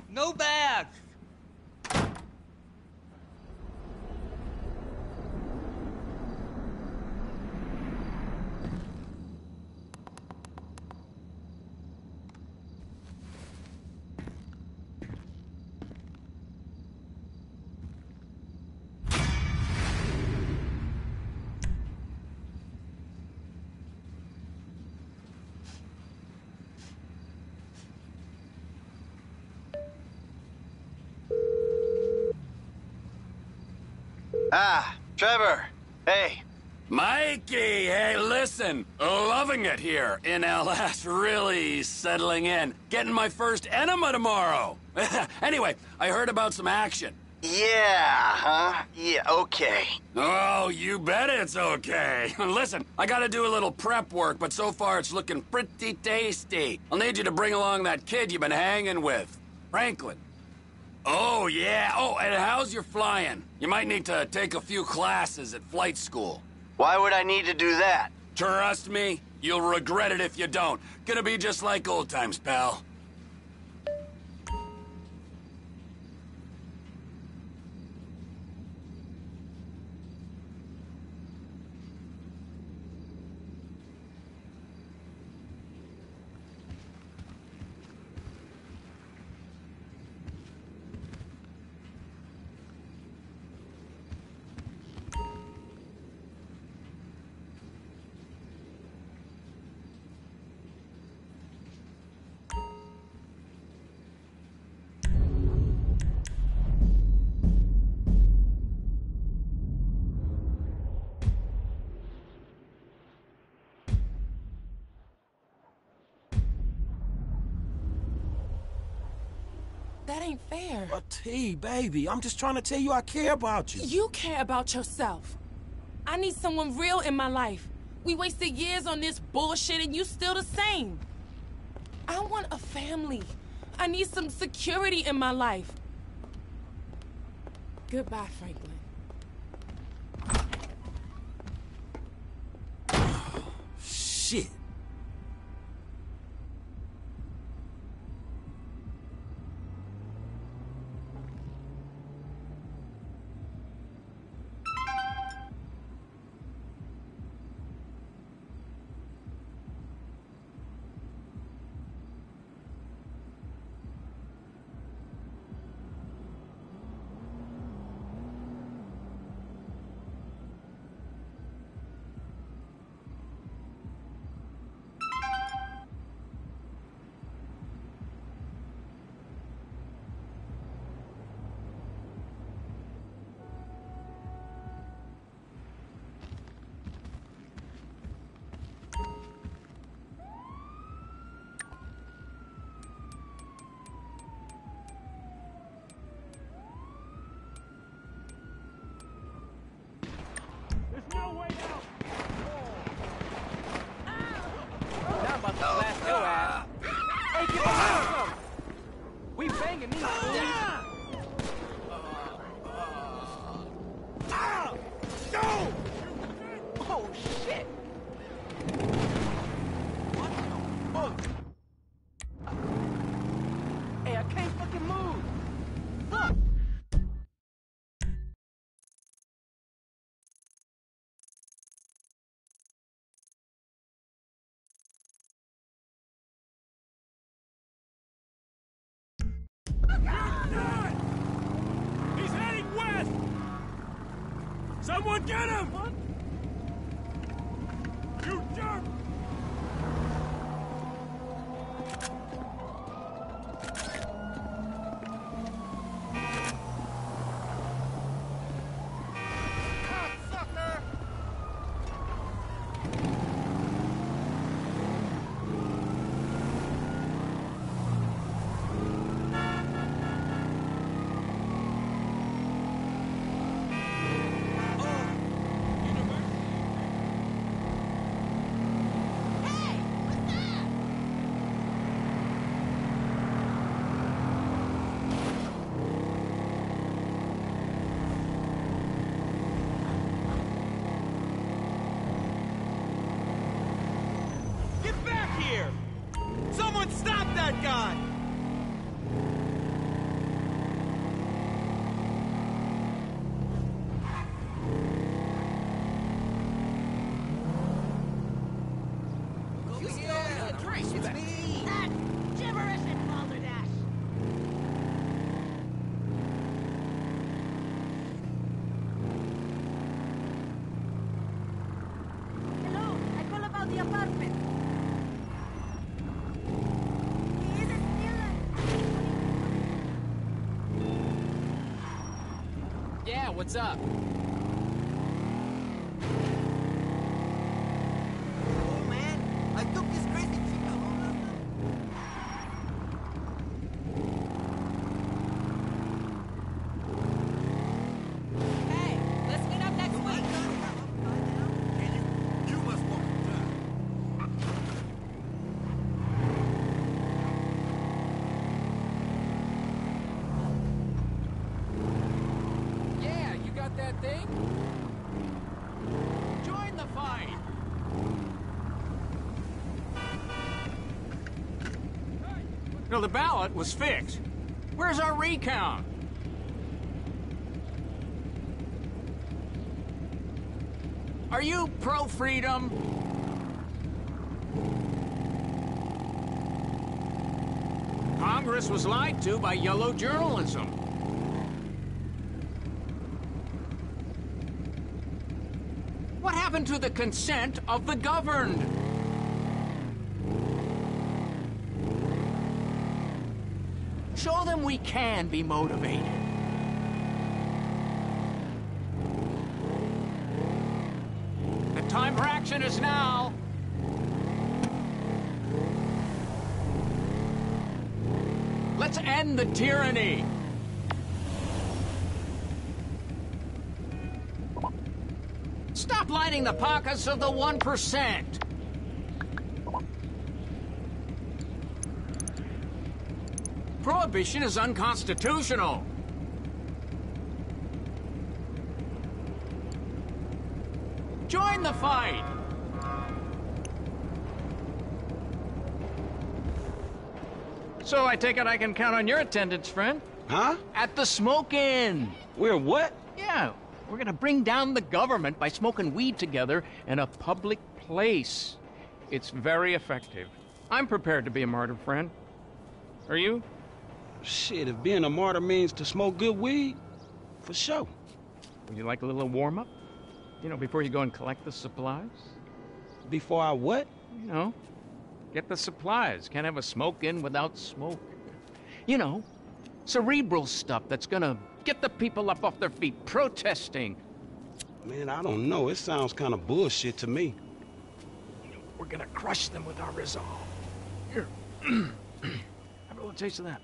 No bath! Ah, Trevor. Hey. Mikey, hey, listen. Loving it here in LS. Really settling in. Getting my first enema tomorrow. Anyway, I heard about some action. Yeah, huh? Yeah, okay. Oh, you bet it's okay. Listen, I gotta do a little prep work, but so far it's looking pretty tasty. I'll need you to bring along that kid you've been hanging with, Franklin. Oh, yeah. Oh, and how's your flying? You might need to take a few classes at flight school. Why would I need to do that? Trust me, you'll regret it if you don't. Gonna be just like old times, pal. That ain't fair. But T, baby, I'm just trying to tell you I care about you. You care about yourself. I need someone real in my life. We wasted years on this bullshit and you still the same. I want a family. I need some security in my life. Goodbye, Franklin. Shit. We banging these fools. Go! Oh, shit! What the fuck? Hey, I can't fucking move. Fuck! He's heading west! Someone get him! What? You jerk! Get back here! Someone stop that guy! You still need a drink. It's me. That gibberish and balderdash. Hello, I call about the apartment. He isn't still Yeah, what's up? So the ballot was fixed. Where's our recount? Are you pro-freedom? Congress was lied to by yellow journalism. What happened to the consent of the governed? Show them we can be motivated. The time for action is now. Let's end the tyranny. Stop lining the pockets of the 1%. Prohibition is unconstitutional. Join the fight. So I take it I can count on your attendance, friend? Huh? At the smoke-in. We're what? Yeah, we're gonna bring down the government by smoking weed together in a public place. It's very effective. I'm prepared to be a martyr, friend. Are you? Shit, if being a martyr means to smoke good weed, for sure. Would you like a little warm-up? You know, before you go and collect the supplies? Before I what? You know, get the supplies. Can't have a smoke-in without smoke. You know, cerebral stuff that's gonna get the people up off their feet protesting. Man, I don't know. It sounds kind of bullshit to me. We're gonna crush them with our resolve. Here. Have a little taste of that.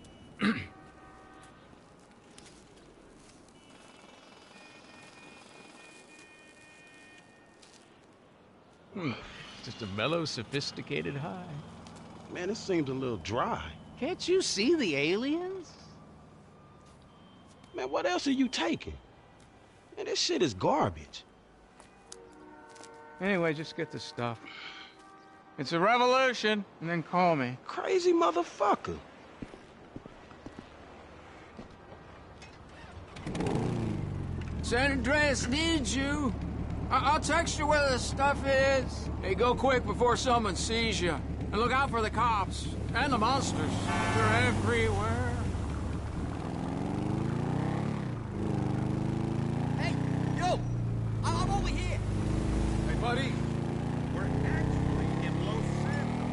Just a mellow, sophisticated high. Man, it seems a little dry. Can't you see the aliens? Man, what else are you taking? Man, this shit is garbage. Anyway, just get the stuff. It's a revolution, and then call me. Crazy motherfucker. San Andreas needs you. I'll text you where the stuff is. Hey, go quick before someone sees you. And look out for the cops. And the monsters. They're everywhere. Hey, yo! I'm over here! Hey, buddy. We're actually in Los Santos.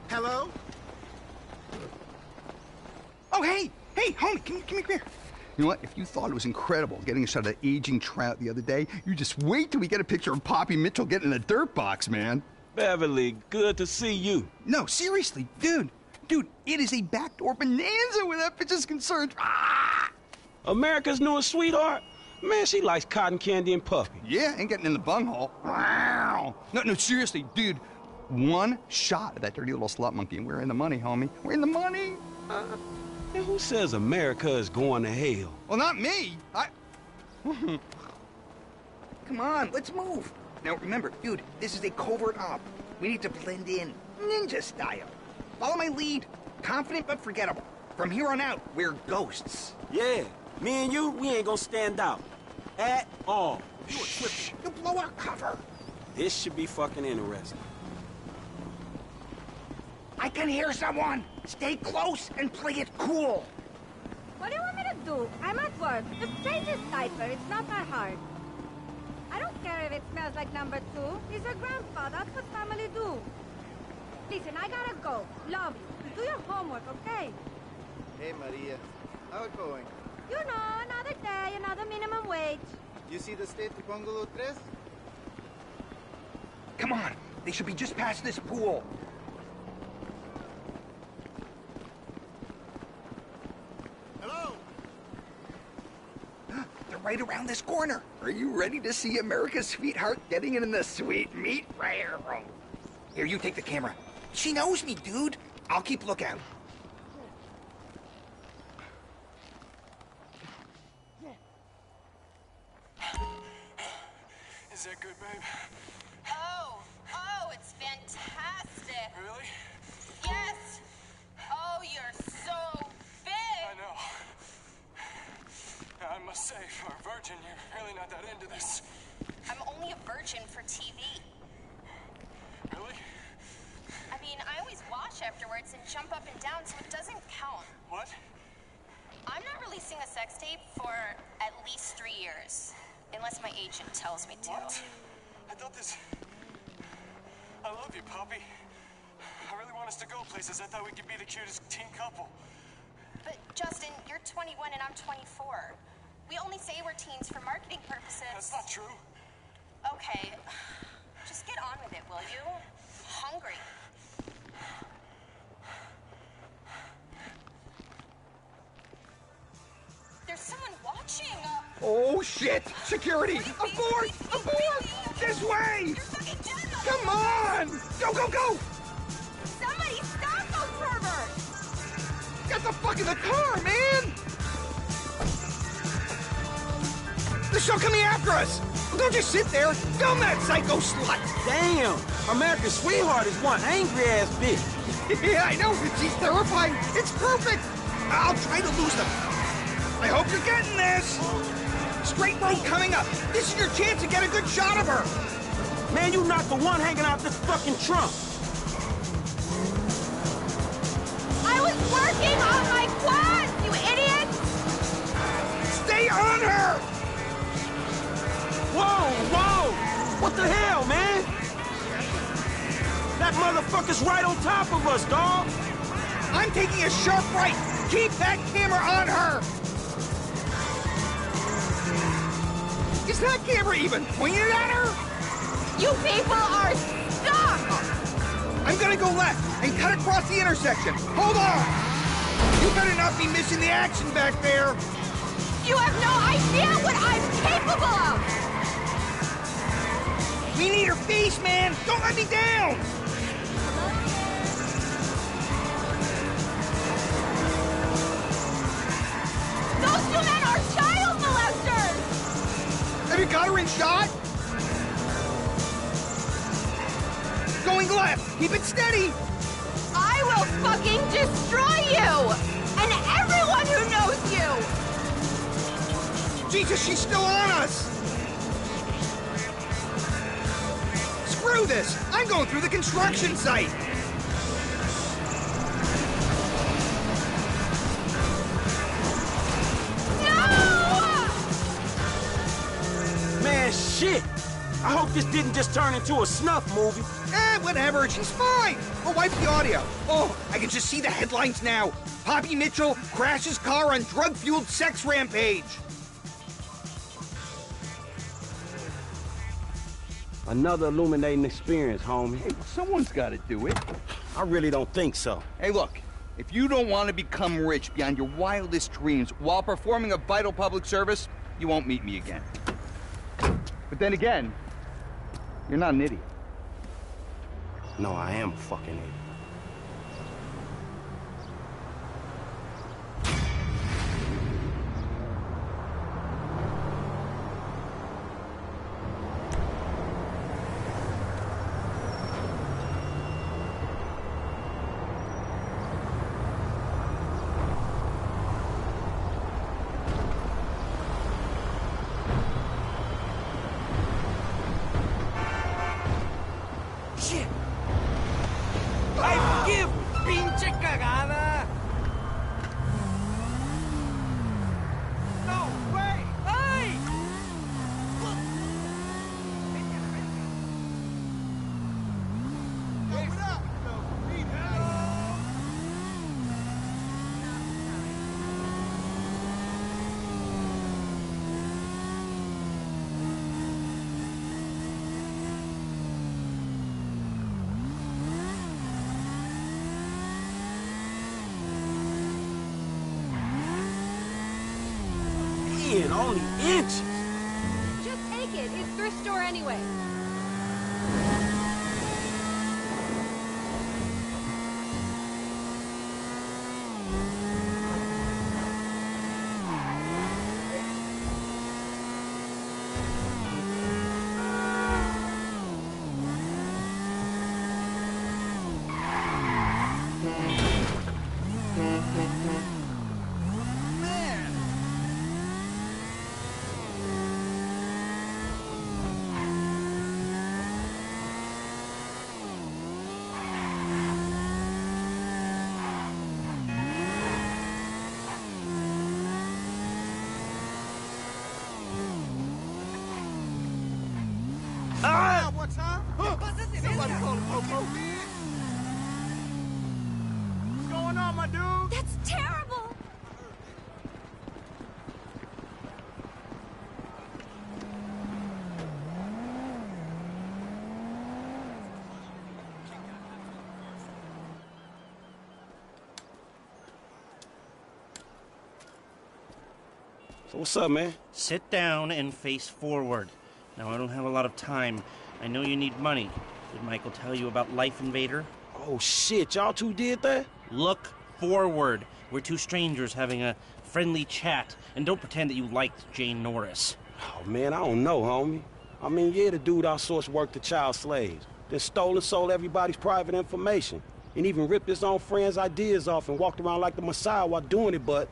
Hello? Oh, hey! Hey, homie, come here. You know what? If you thought it was incredible getting a shot of aging trout the other day, you just wait till we get a picture of Poppy Mitchell getting in a dirt box, man. Beverly, good to see you. No, seriously, dude. Dude, it is a backdoor bonanza where that bitch is concerned. Ah! America's newest sweetheart? Man, she likes cotton candy and puppy. Yeah, and getting in the bunghole. Wow. No, seriously, dude. One shot of that dirty little slut monkey, and we're in the money, homie. We're in the money. And who says America is going to hell? Well, not me. Come on, let's move. Now, remember, dude, this is a covert op. We need to blend in, ninja style. Follow my lead. Confident but forgettable. From here on out, we're ghosts. Yeah, me and you, we ain't gonna stand out. At all. You were tripping. You'll blow our cover. This should be fucking interesting. I can hear someone. Stay close and play it cool. What do you want me to do? I'm at work. Just change his diaper. It's not that hard. I don't care if it smells like number 2. He's your grandpa. That's what family do. Listen, I gotta go. Love you. Do your homework, okay? Hey, Maria. How it going? You know, another day, another minimum wage. You see the state of Bungalow 3? Come on. They should be just past this pool. Hello? They're right around this corner. Are you ready to see America's sweetheart getting in the sweet meat fryer room? Here, you take the camera. She knows me, dude. I'll keep lookout. Is that good, babe? Oh, it's fantastic. Really? Yes. Oh, you're so big. I know. I must say, for a virgin, you're really not that into this. I'm only a virgin for TV. Really? I mean, I always wash afterwards and jump up and down, so it doesn't count. What? I'm not releasing a sex tape for at least 3 years. Unless my agent tells me to. What? I thought this... I love you, Poppy. I really want us to go places. I thought we could be the cutest teen couple. But, Justin, you're 21 and I'm 24. We only say we're teens for marketing purposes. That's not true. Okay. Just get on with it, will you? I'm hungry. There's someone watching. Oh, shit! Security! Abort! Abort! This way! Come on! Go, go, go! Somebody stop those perverts! Get the fuck in the car, man! They're still coming after us! Don't just sit there! Film that psycho slut! Damn! America's sweetheart is one angry-ass bitch. Yeah, I know! She's terrifying! It's perfect! I'll try to lose them. I hope you're getting this! Straight road coming up. This is your chance to get a good shot of her. Man, you not the one hanging out this fucking trunk. I was working on my quads, you idiot! Stay on her! Whoa, whoa! What the hell, man? That motherfucker's right on top of us, dawg. I'm taking a sharp right. Keep that camera on her. Is that camera even pointed at her? You people are stuck! I'm gonna go left and cut across the intersection. Hold on! You better not be missing the action back there. You have no idea what I'm capable of! We need her face, man! Don't let me down! Those two men are child molesters! Have you got her in shot? Going left! Keep it steady! I will fucking destroy you! And everyone who knows you! Jesus, she's still on us! Screw this! I'm going through the construction site! Man, shit! I hope this didn't just turn into a snuff movie. Whatever, she's fine! I'll wipe the audio. Oh, I can just see the headlines now. Poppy Mitchell crashes car on drug-fueled sex rampage. Another illuminating experience, homie. Hey, someone's got to do it. I really don't think so. Hey, look. If you don't want to become rich beyond your wildest dreams while performing a vital public service, you won't meet me again. But then again, you're not an idiot. No, I am a fucking idiot. Man, only inches. Just take it. It's thrift store anyway. Ah! What's up? Somebody call the popo. What's going on, my dude? That's terrible! So what's up, man? Sit down and face forward. Now, I don't have a lot of time. I know you need money. Did Michael tell you about Life Invader? Oh, shit, y'all two did that? Look forward. We're two strangers having a friendly chat. And don't pretend that you liked Jane Norris. Oh, man, I don't know, homie. I mean, yeah, the dude outsourced work to child slaves. Then stole and sold everybody's private information. And even ripped his own friends' ideas off and walked around like the Messiah while doing it, but...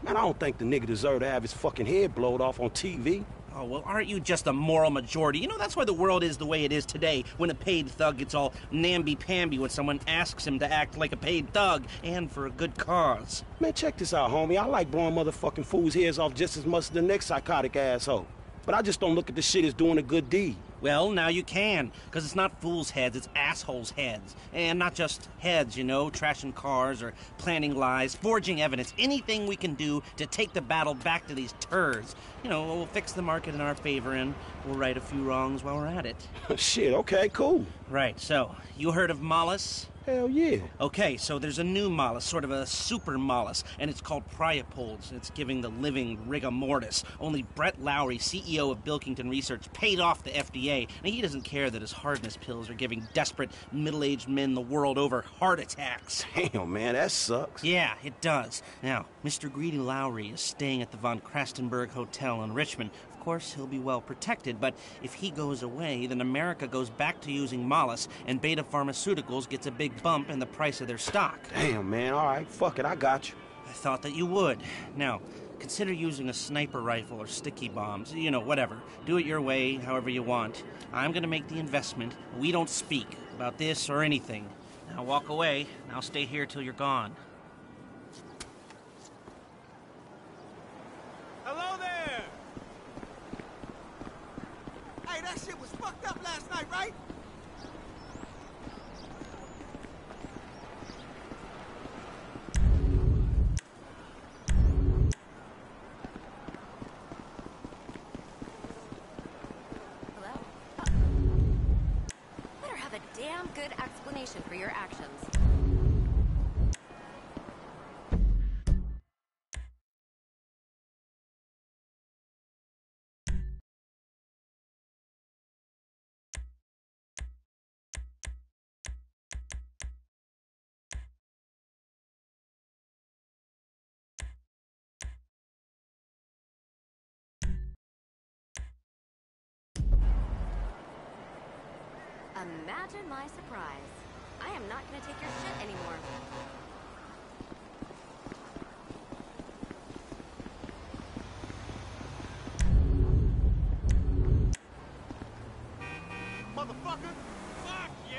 Man, I don't think the nigga deserved to have his fucking head blowed off on TV. Oh, well, aren't you just a moral majority? You know, that's why the world is the way it is today, when a paid thug gets all namby-pamby when someone asks him to act like a paid thug, and for a good cause. Man, check this out, homie. I like blowing motherfucking fools' heads off just as much as the next psychotic asshole. But I just don't look at this shit as doing a good deed. Well, now you can, because it's not fools' heads, it's assholes' heads. And not just heads, you know, trashing cars or planning lies, forging evidence, anything we can do to take the battle back to these turds. You know, we'll fix the market in our favor and we'll right a few wrongs while we're at it. Shit, okay, cool. Right, so, you heard of Mollis? Hell yeah. Okay, so there's a new Mollis, sort of a super Mollis, and it's called Priapolds. It's giving the living rigor mortis. Only Brett Lowry, CEO of Bilkington Research, paid off the FDA, and he doesn't care that his hardness pills are giving desperate middle-aged men the world over heart attacks. Damn, man, that sucks. Yeah, it does. Now, Mr. Greedy Lowry is staying at the Von Krastenberg Hotel in Richmond. Of course, he'll be well protected, but if he goes away, then America goes back to using Mollis, and Beta Pharmaceuticals gets a big bump in the price of their stock. Damn, man, all right, fuck it, I got you. I thought that you would. Now, consider using a sniper rifle or sticky bombs. You know, whatever. Do it your way, however you want. I'm gonna make the investment. We don't speak about this or anything. Now walk away, and I'll stay here till you're gone. Hello there! Hey, that shit was fucked up last night, right? Hello? Better have a damn good explanation for your actions. Imagine my surprise. I am not going to take your shit anymore. Motherfucker! Fuck you!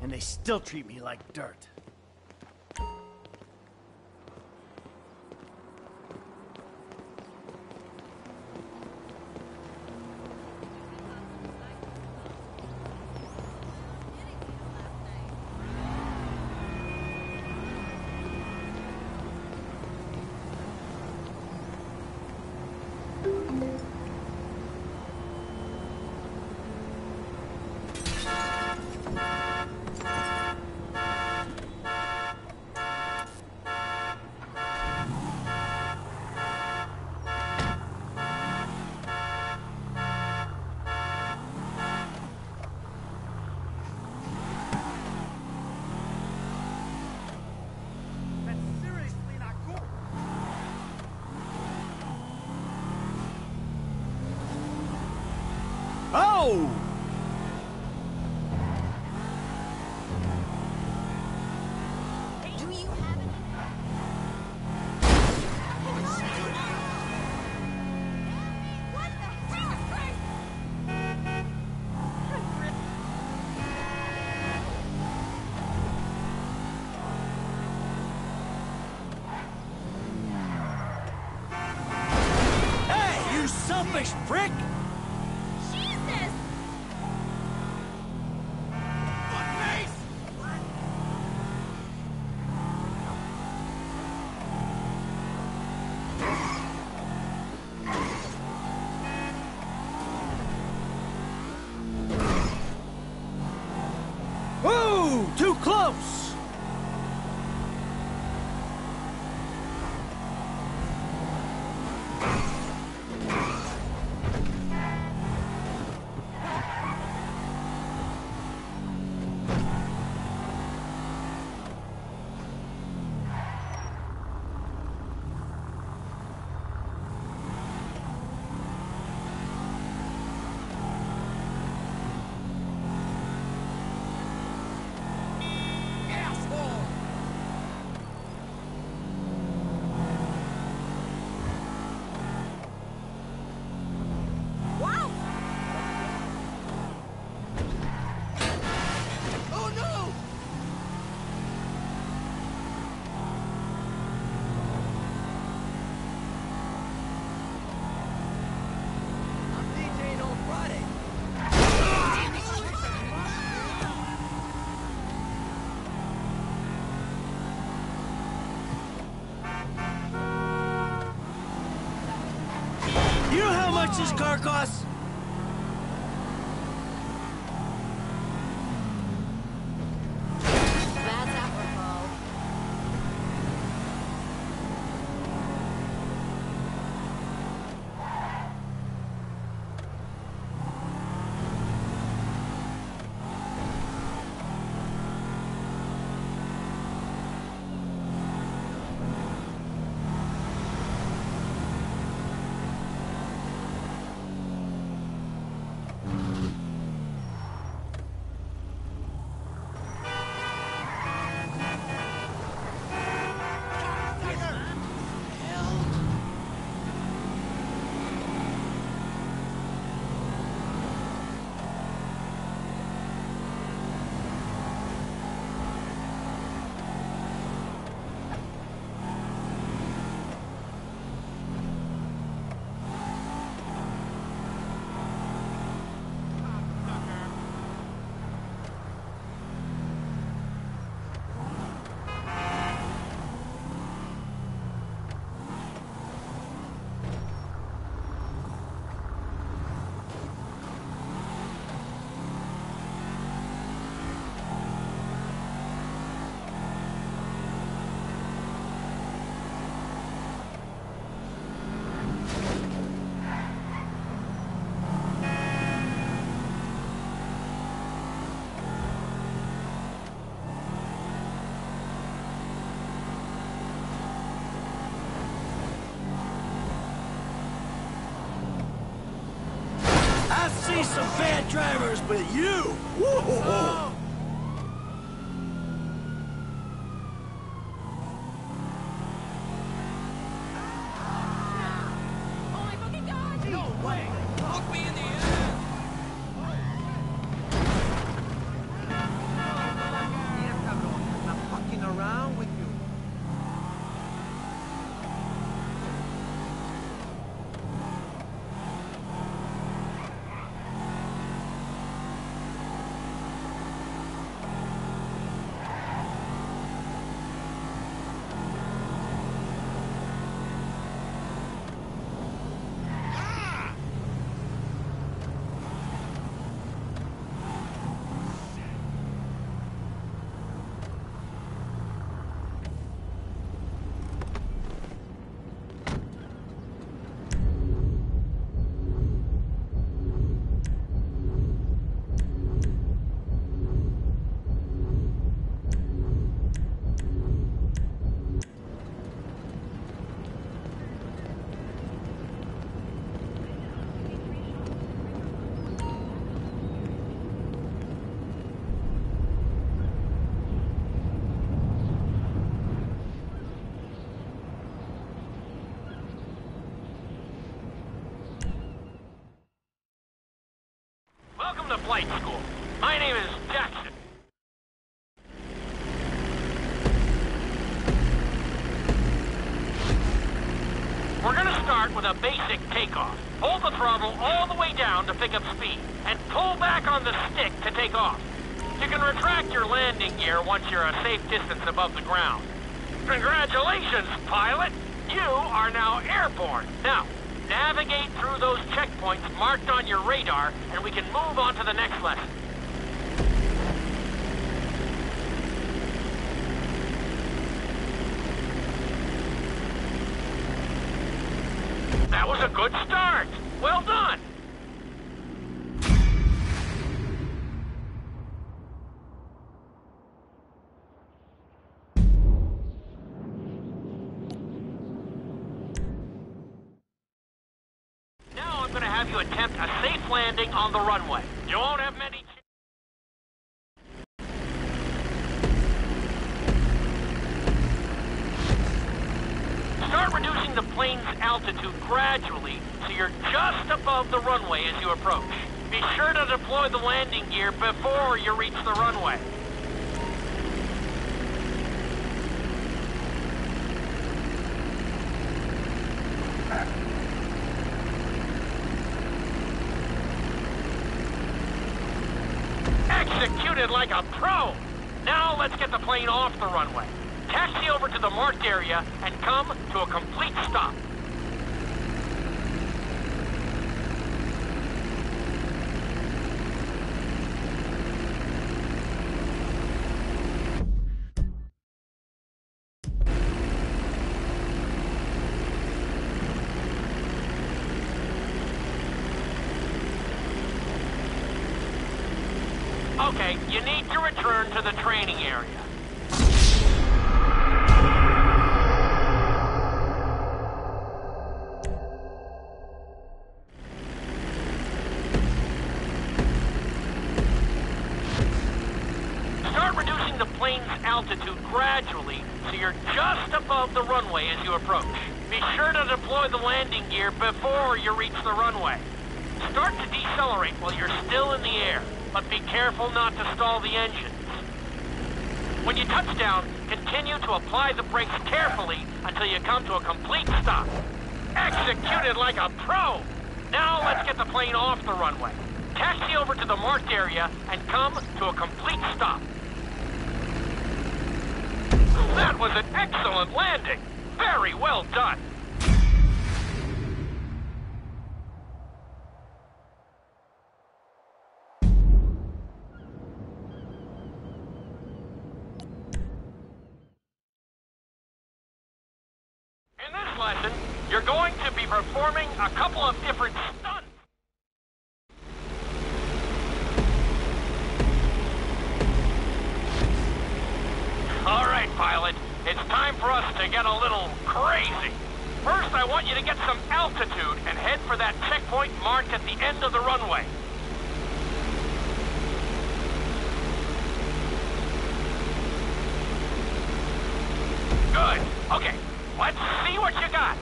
and they still treat me like dirt. Oh! Do you have any? What the hell? Hey, you selfish prick! Jesus! Ooh, too close! You know how much this car costs? That's apropos. I've seen some bad drivers, but you! Woo-hoo-hoo. flight school. My name is Jackson. We're gonna start with a basic takeoff. Hold the throttle all the way down to pick up speed, and pull back on the stick to take off. You can retract your landing gear once you're a safe distance above the ground. Congratulations, pilot! You are now airborne. Now, navigate through those checkpoints marked on your radar, and we can move on to the next lesson. That was a good start. Well done. Now I'm going to have you attempt a safe landing on the runway. You won't have many... Start reducing the plane's altitude gradually so you're just above the runway as you approach. Be sure to deploy the landing gear before you reach the runway. Executed like a pro! Now let's get the plane off the runway. Taxi over to the marked area and come to a complete stop. Okay, you need to return to the training area. Altitude gradually so you're just above the runway as you approach. Be sure to deploy the landing gear before you reach the runway. Start to decelerate while you're still in the air, but be careful not to stall the engines. When you touch down, continue to apply the brakes carefully until you come to a complete stop. Executed like a pro! Now let's get the plane off the runway. Taxi over to the marked area and come to a complete stop. That was an excellent landing. Very well done. In this lesson, you're going to be performing a couple of different stunts. All right, pilot. It's time for us to get a little crazy. First, I want you to get some altitude and head for that checkpoint marked at the end of the runway. Good. Okay, let's see what you got.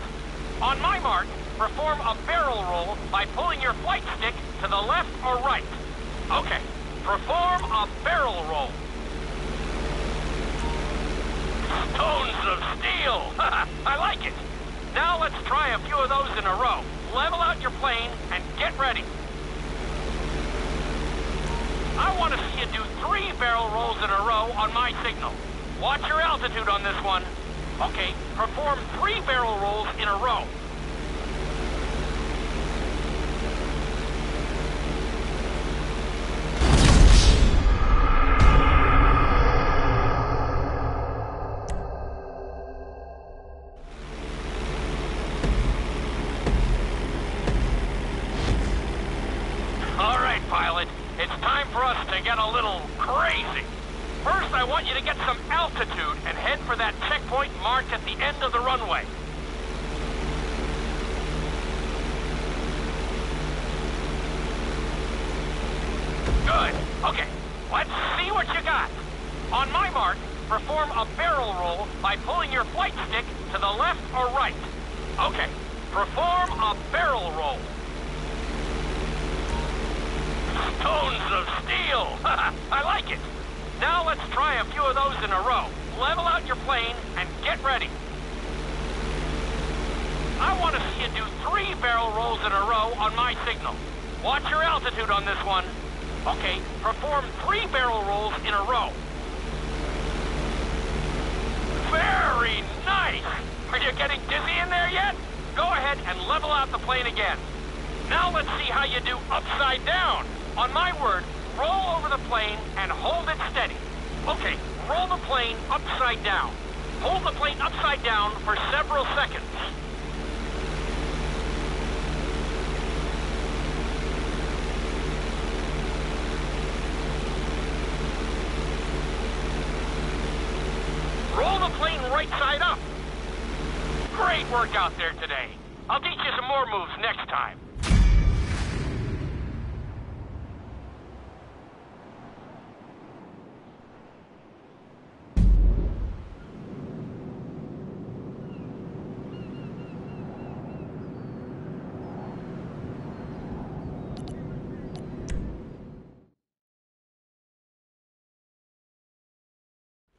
On my mark, perform a barrel roll by pulling your flight stick to the left or right. Okay, perform a barrel roll. Stones of steel! I like it! Now let's try a few of those in a row. Level out your plane and get ready. I want to see you do 3 barrel rolls in a row on my signal. Watch your altitude on this one. Okay, perform 3 barrel rolls in a row. Pilot, it's time for us to get a little crazy. First, I want you to get some altitude and head for that checkpoint marked at the end of the runway. Good. Okay, let's see what you got. On my mark, perform a barrel roll by pulling your flight stick to the left or right. Okay, perform a barrel roll. Stones of skill. I like it. Now let's try a few of those in a row. Level out your plane and get ready. I want to see you do 3 barrel rolls in a row on my signal. Watch your altitude on this one. Okay, perform 3 barrel rolls in a row. Very nice! Are you getting dizzy in there yet? Go ahead and level out the plane again. Now let's see how you do upside down. On my word, roll over the plane and hold it steady. Okay, roll the plane upside down. Hold the plane upside down for several seconds. Roll the plane right side up. Great work out there today. I'll teach you some more moves next time.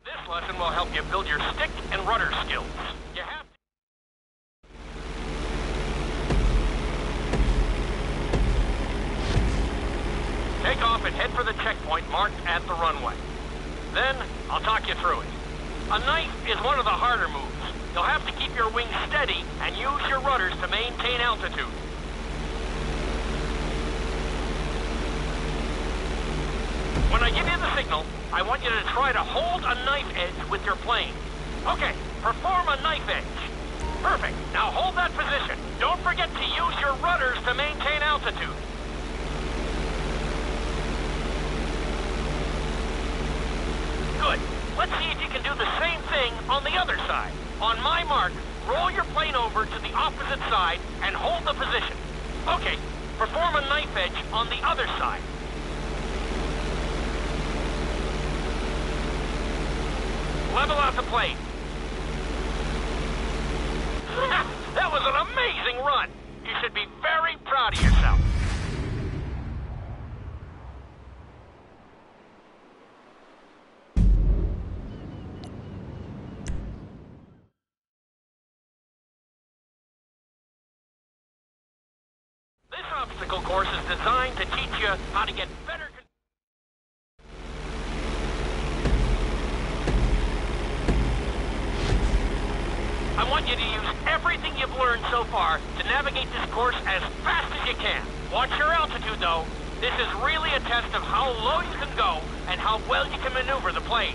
This lesson will help you build your stick and rudder skills. You have to... Take off and head for the checkpoint marked at the runway. Then, I'll talk you through it. A knife is one of the harder moves. You'll have to keep your wings steady and use your rudders to maintain altitude. When I give you the signal, I want you to try to hold a knife edge with your plane. Okay, perform a knife edge. Perfect. Now hold that position. Don't forget to use your rudders to maintain altitude. Good. Let's see if you can do the same thing on the other side. On my mark, roll your plane over to the opposite side and hold the position. Okay, perform a knife edge on the other side. Level out the plane. That was an amazing run. You should be very proud of yourself. This obstacle course is designed to teach you how to get better. I want you to use everything you've learned so far to navigate this course as fast as you can. Watch your altitude, though. This is really a test of how low you can go and how well you can maneuver the plane.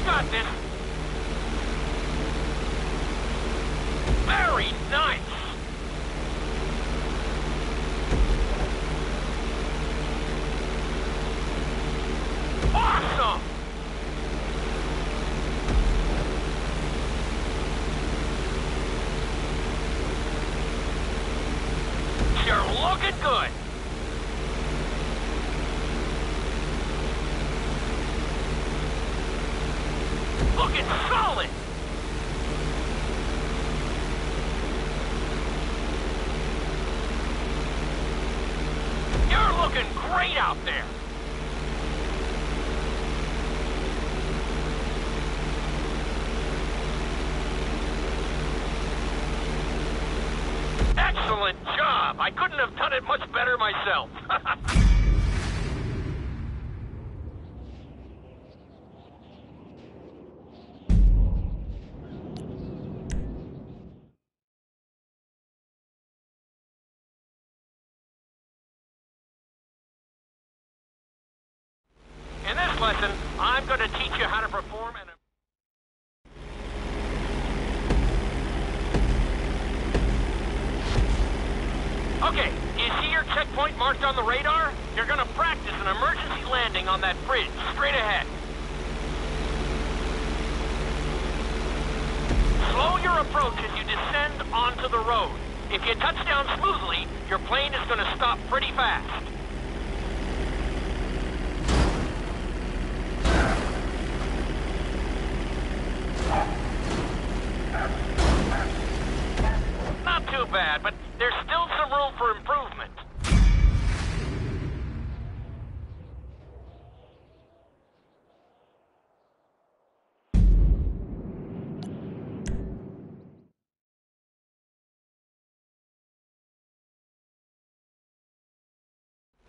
Got this. Very nice. Awesome. You're looking good. Looking solid! You're looking great out there! job. I couldn't have done it much better myself. In this lesson, I'm going to teach you how to perform an... Okay, do you see your checkpoint marked on the radar? You're going to practice an emergency landing on that bridge, straight ahead. Slow your approach as you descend onto the road. If you touch down smoothly, your plane is going to stop pretty fast. Not too bad, but there's still some room for improvement.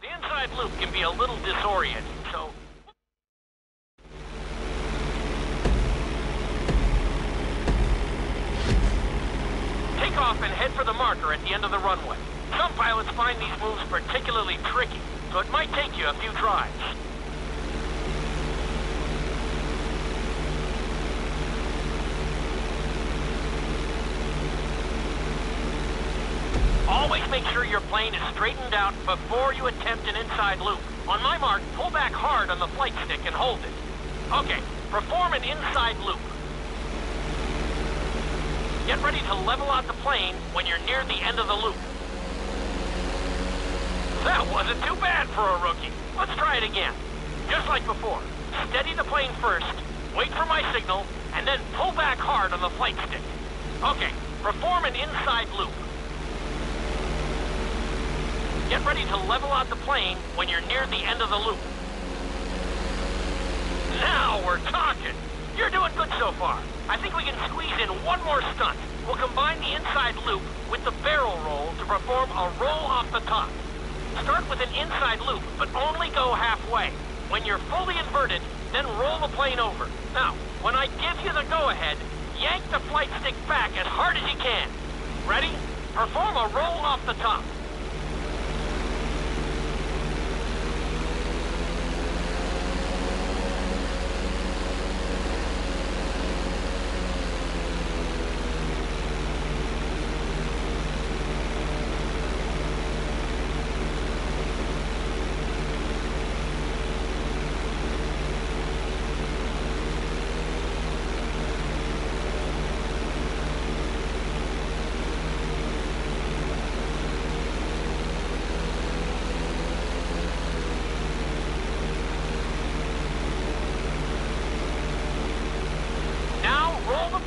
The inside loop can be a little disorienting, so... Take off and head for the marker at the end of the runway. Some pilots find these moves particularly tricky, so it might take you a few tries. Always make sure your plane is straightened out before you attempt an inside loop. On my mark, pull back hard on the flight stick and hold it. Okay, perform an inside loop. Get ready to level out the plane when you're near the end of the loop. That wasn't too bad for a rookie. Let's try it again. Just like before. Steady the plane first, wait for my signal, and then pull back hard on the flight stick. Okay, perform an inside loop. Get ready to level out the plane when you're near the end of the loop. Now we're talking. You're doing good so far. I think we can squeeze in one more stunt. We'll combine the inside loop with the barrel roll to perform a roll off the top. Start with an inside loop, but only go halfway. When you're fully inverted, then roll the plane over. Now, when I give you the go-ahead, yank the flight stick back as hard as you can. Ready? Perform a roll off the top.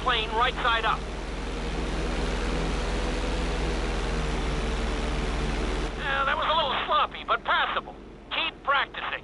Plane right side up. That was a little sloppy, but passable. Keep practicing.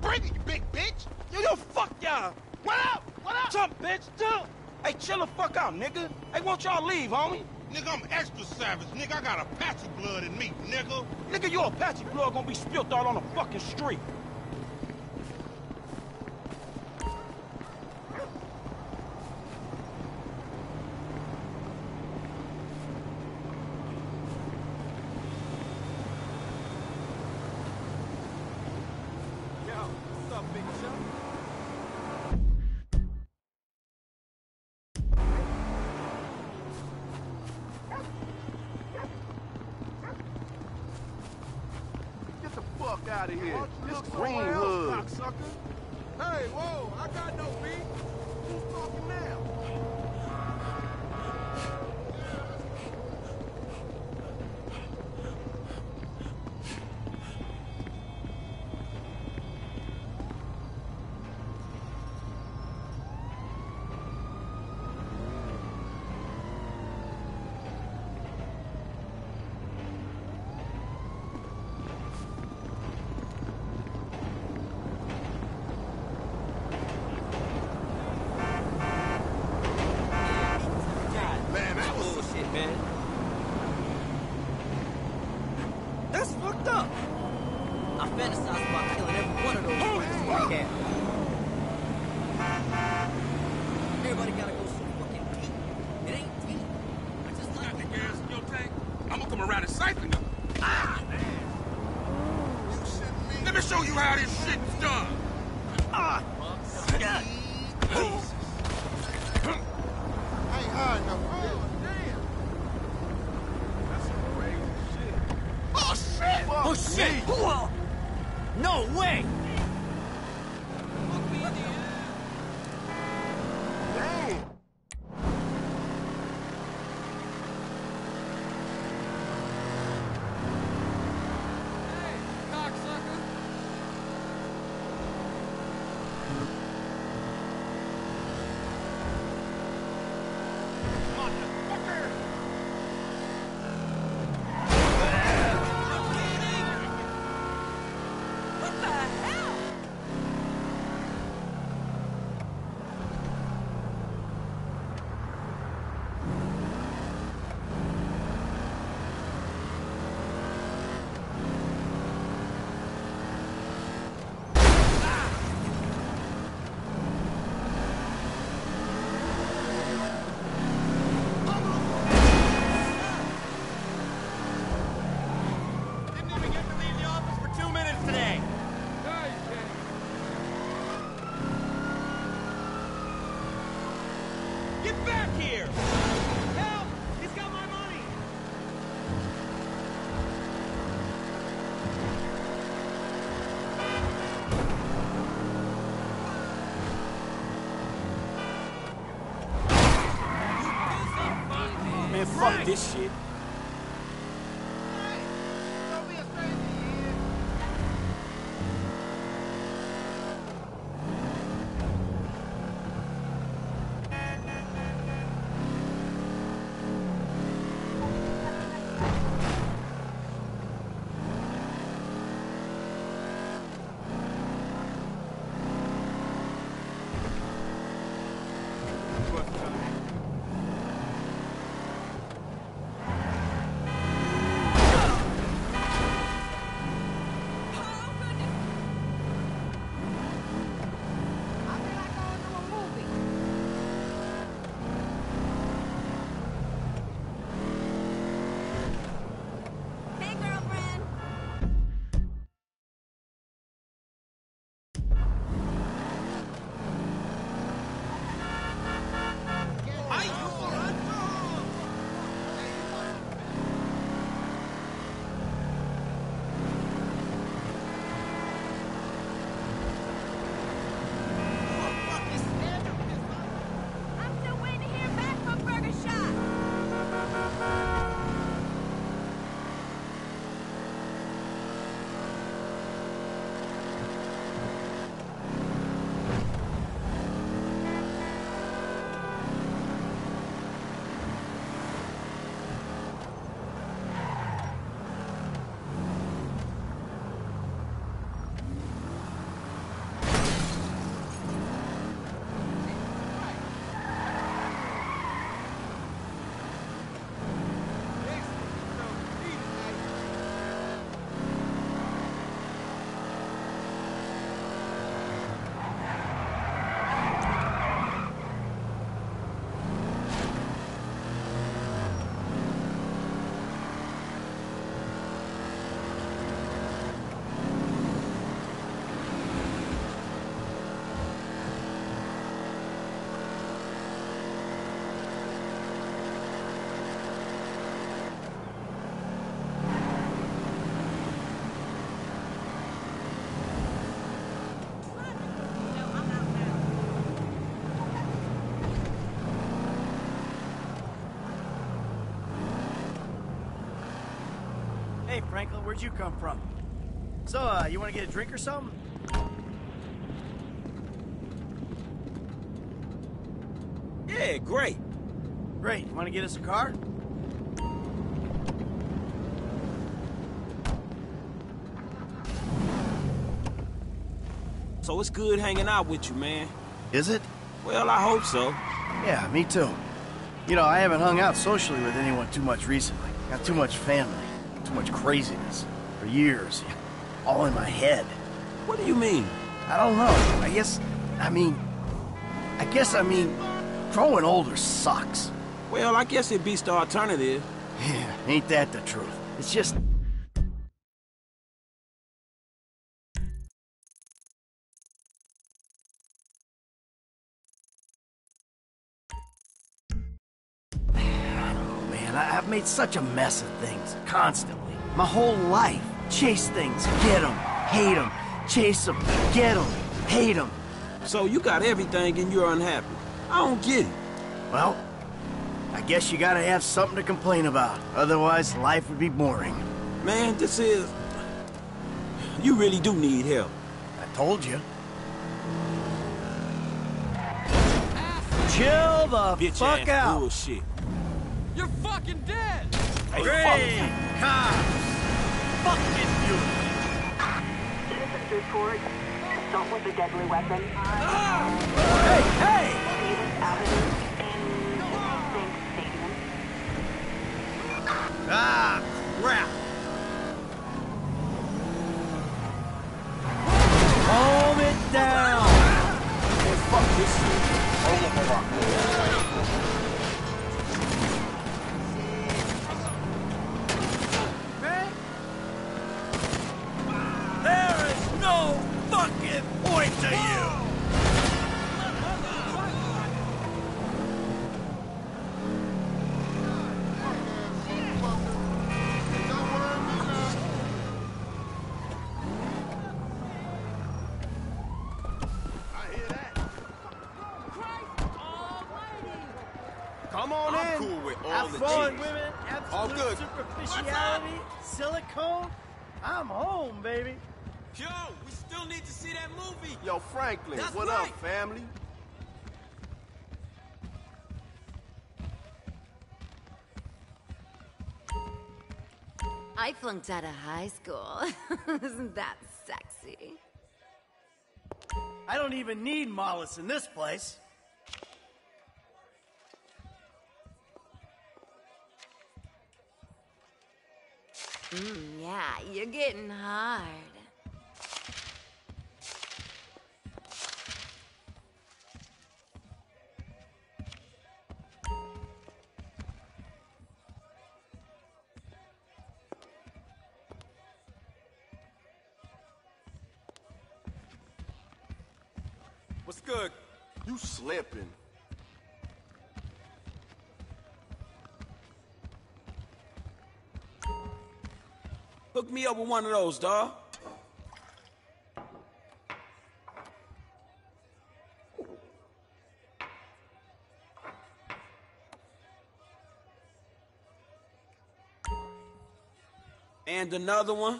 Bring it, you big bitch! Yo, fuck y'all! What up? What up? Jump, bitch, jump! Hey, chill the fuck out, nigga. Hey, won't y'all leave, homie? Nigga, I'm extra savage, nigga. I got Apache blood in me, nigga. Nigga, your Apache blood gonna be spilled out on the fucking street. out of here. This green hood. Hey, whoa, I got no beat. Who's talking now? That's fucked up. I fantasize about killing every one of those fuckers like that. Everybody gotta go so fucking deep. It ain't deep. I just like the gas in your tank. I'm gonna come around and siphon them. Ah, man. Let me show you how this shit's done. Ah, God. Jesus. I ain't hard no. Oh, shit! Oh, shit! Whoa. No way! Dang! Get back here! Help! He's got my money! Man, fuck this shit. Franklin, where'd you come from? So, you want to get a drink or something? Yeah, great. Great. You want to get us a car? So it's good hanging out with you, man. Is it? Well, I hope so. Yeah, me too. You know, I haven't hung out socially with anyone too much recently. Got too much family, too much craziness. For years. All in my head. What do you mean? I don't know. I mean, growing older sucks. Well, I guess it beats the alternative. Yeah, ain't that the truth? It's just... I've made such a mess of things, constantly. My whole life. Chase things, get them, hate them. Chase them, get them, hate them. So you got everything and you're unhappy. I don't get it. Well, I guess you gotta have something to complain about. Otherwise, life would be boring. Man, this is... You really do need help. I told you. Chill the Bitch fuck ass out. Bullshit. You're fucking dead! Hey, Great! Cops! Fucking beautiful! Citizens report assault with a deadly weapon. Hey, hey! Davis Avenue in Instinct Stadium. Ah, crap! Calm it down! Hey, fuck this shit. There is no fucking point to you! Come on I'm in. cool with all Have the fun. chicks. Women, All absolute good. superficiality, silicone. I'm home, baby. Yo, we still need to see that movie. Yo, Franklin, what right. up, family? I flunked out of high school. Isn't that sexy? I don't even need Mollis in this place. Yeah, you're getting hard. What's good? You slipping. Hook me up with one of those, dawg. And another one.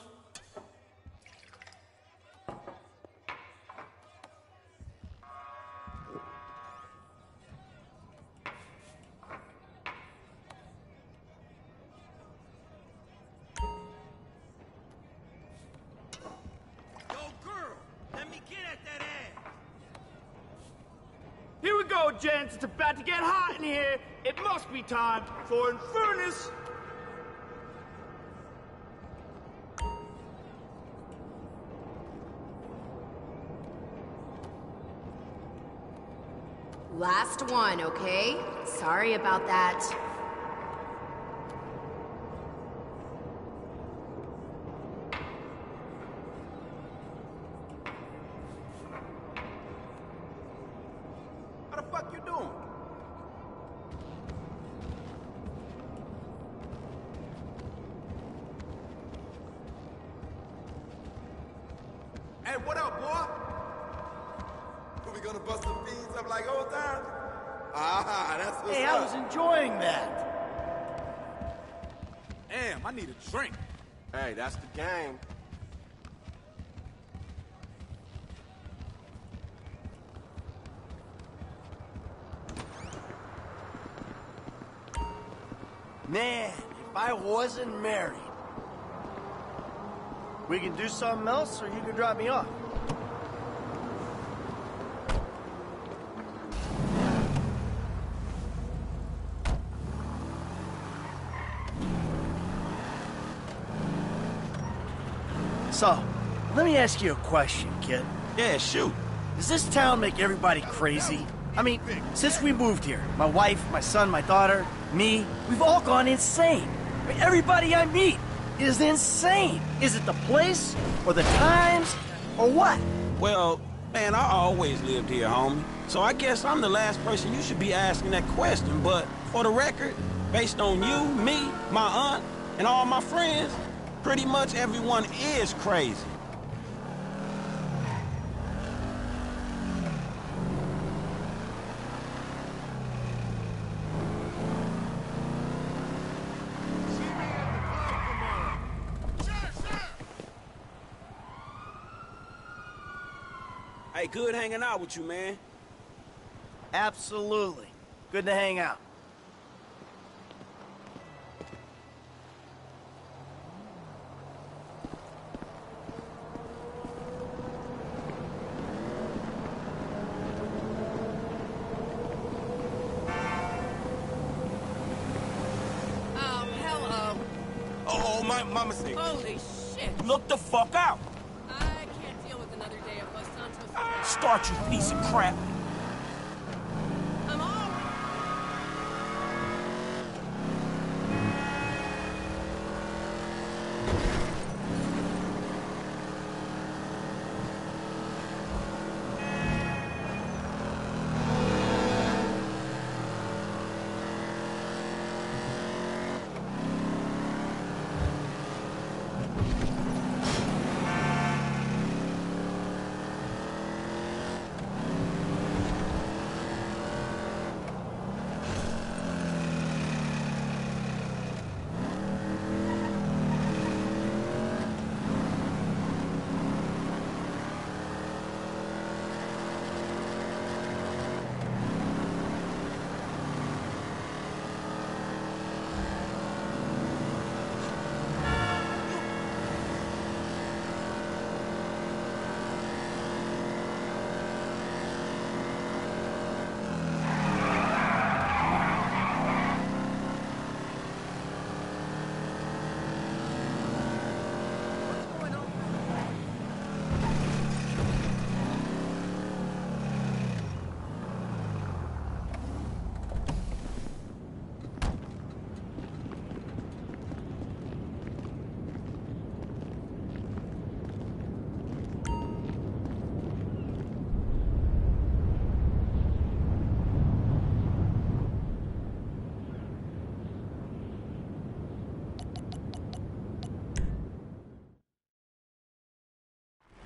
Here we go, gents. It's about to get hot in here. It must be time for Infernus. Last one, okay? Sorry about that. How the fuck you doing? Hey, what up, boy? We gonna bust some beans up like old times? Ah, that's what's Hey, up. I was enjoying that. Damn, I need a drink. Hey, that's the game. Man, if I wasn't married. We can do something else, or you can drop me off. So, let me ask you a question, kid. Yeah, shoot. Does this town make everybody crazy? I mean, since we moved here, my wife, my son, my daughter, me, we've all gone insane. I mean, everybody I meet is insane. Is it the place, or the times, or what? Well, man, I always lived here, homie. So I guess I'm the last person you should be asking that question, but for the record, based on you, me, my aunt, and all my friends, pretty much everyone is crazy. Hey, good hanging out with you, man. Absolutely. Good to hang out. Oh, hello. Oh, my mistake. Holy shit. Look the fuck out. I can't deal with another day of Los Santos. Start, you piece of crap. I'm all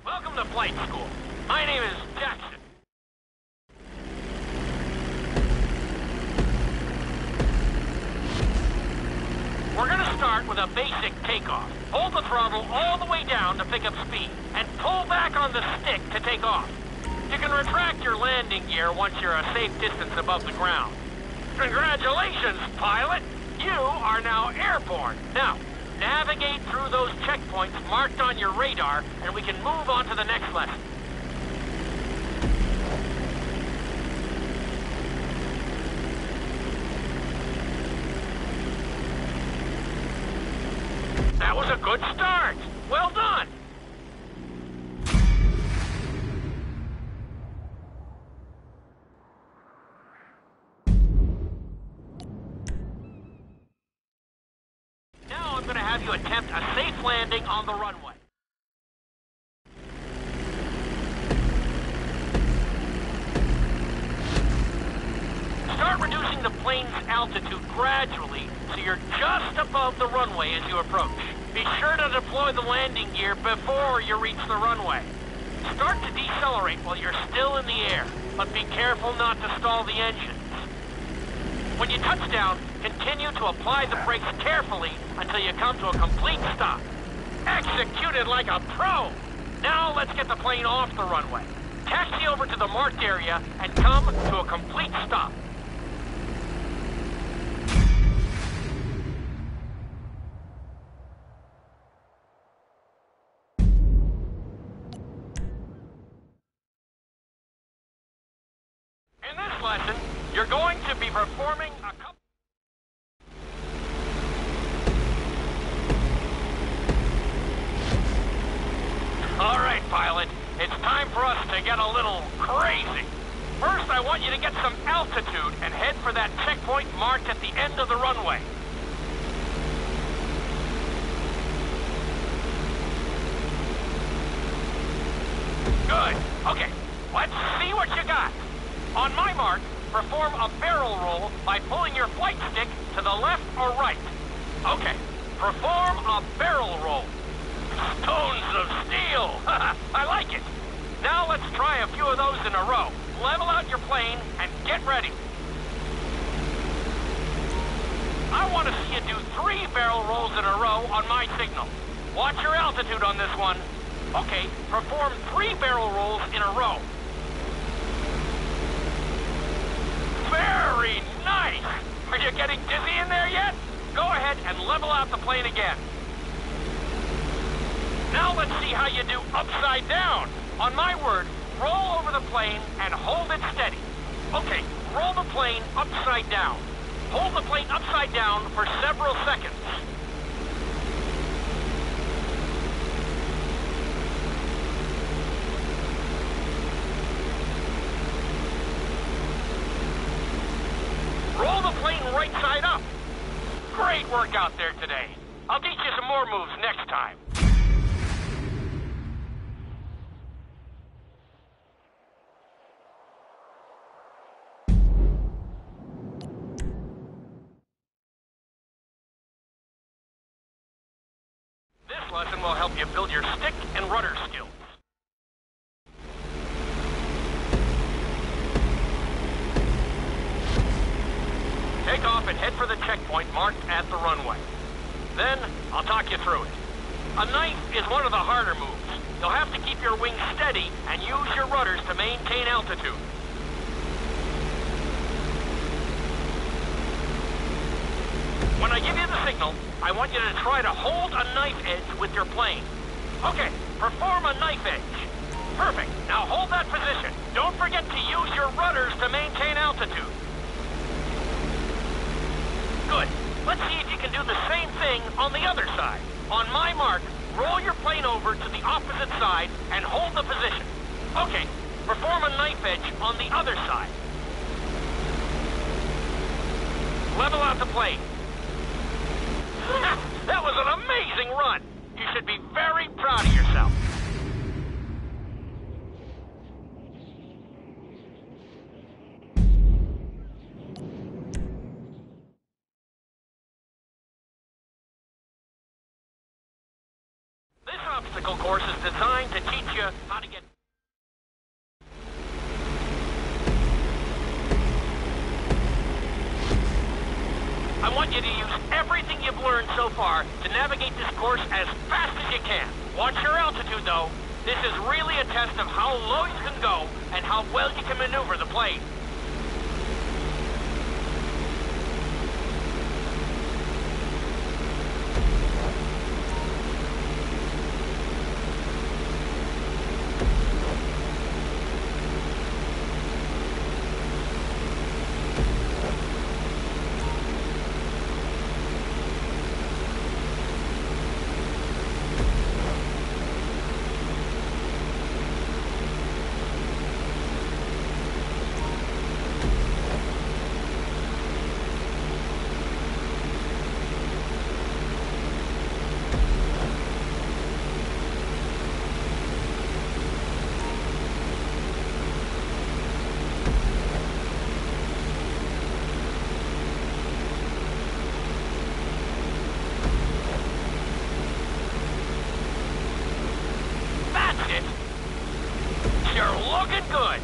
Welcome to flight school. My name is Jackson. We're gonna start with a basic takeoff. Hold the throttle all the way down to pick up speed, and pull back on the stick to take off. You can retract your landing gear once you're a safe distance above the ground. Congratulations, pilot! You are now airborne. Now, navigate through those checkpoints marked on your radar, and we can move on to the next lesson. That was a good start. Well done. Now I'm going to have you attempt a safe landing on the runway. Start reducing the plane's altitude gradually so you're just above the runway as you approach. Be sure to deploy the landing gear before you reach the runway. Start to decelerate while you're still in the air, but be careful not to stall the engines. When you touch down, continue to apply the brakes carefully until you come to a complete stop. Executed like a pro! Now let's get the plane off the runway. Taxi over to the marked area and come to a complete stop. In this lesson, you're going to be performing a couple... All right, pilot. It's time for us to get a little crazy. First, I want you to get some altitude and head for that checkpoint marked at the end of the runway. Good. Okay, let's see what you got. On my mark, perform a barrel roll by pulling your flight stick to the left or right. Okay, perform a barrel roll. Stones of steel! I like it! Now let's try a few of those in a row. Level out your plane and get ready. I want to see you do 3 barrel rolls in a row on my signal. Watch your altitude on this one. Okay, perform 3 barrel rolls in a row. Very nice! Are you getting dizzy in there yet? Go ahead and level out the plane again. Now let's see how you do upside down. On my word, roll over the plane and hold it steady. Okay, roll the plane upside down. Hold the plane upside down for several seconds. Roll the plane right side up. Great work out there today. I'll teach you some more moves next time. This lesson will help you build your stick and rudder skills. Take off and head for the checkpoint marked at the runway. Then, I'll talk you through it. A knife is one of the harder moves. You'll have to keep your wings steady and use your rudders to maintain altitude. When I give you the signal, I want you to try to hold a knife edge with your plane. Okay, perform a knife edge. Perfect. Now hold that position. Don't forget to use your rudders to maintain altitude. Good. Let's see if you can do the same thing on the other side. On my mark, roll your plane over to the opposite side and hold the position. Okay, perform a knife edge on the other side. Level out the plane. That was an amazing run! You should be very proud of yourself. This obstacle course is designed to teach you how to get... I want you to use everything you've learned so far to navigate this course as fast as you can. Watch your altitude, though. This is really a test of how low you can go and how well you can maneuver the plane. Good.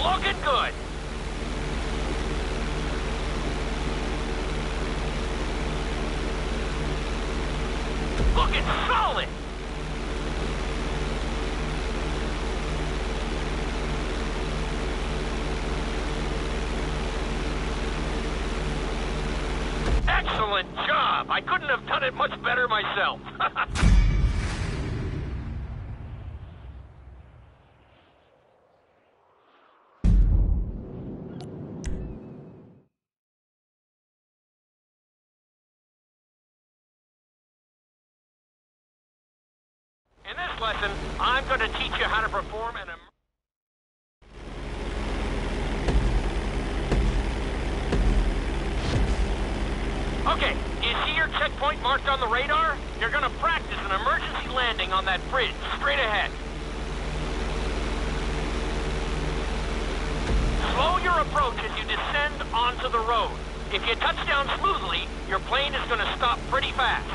Looking good. Looking solid. Excellent job. I couldn't have done it much better myself. In this lesson, I'm going to teach you how to perform an Okay, do you see your checkpoint marked on the radar? You're going to practice an emergency landing on that bridge, straight ahead. Slow your approach as you descend onto the road. If you touch down smoothly, your plane is going to stop pretty fast.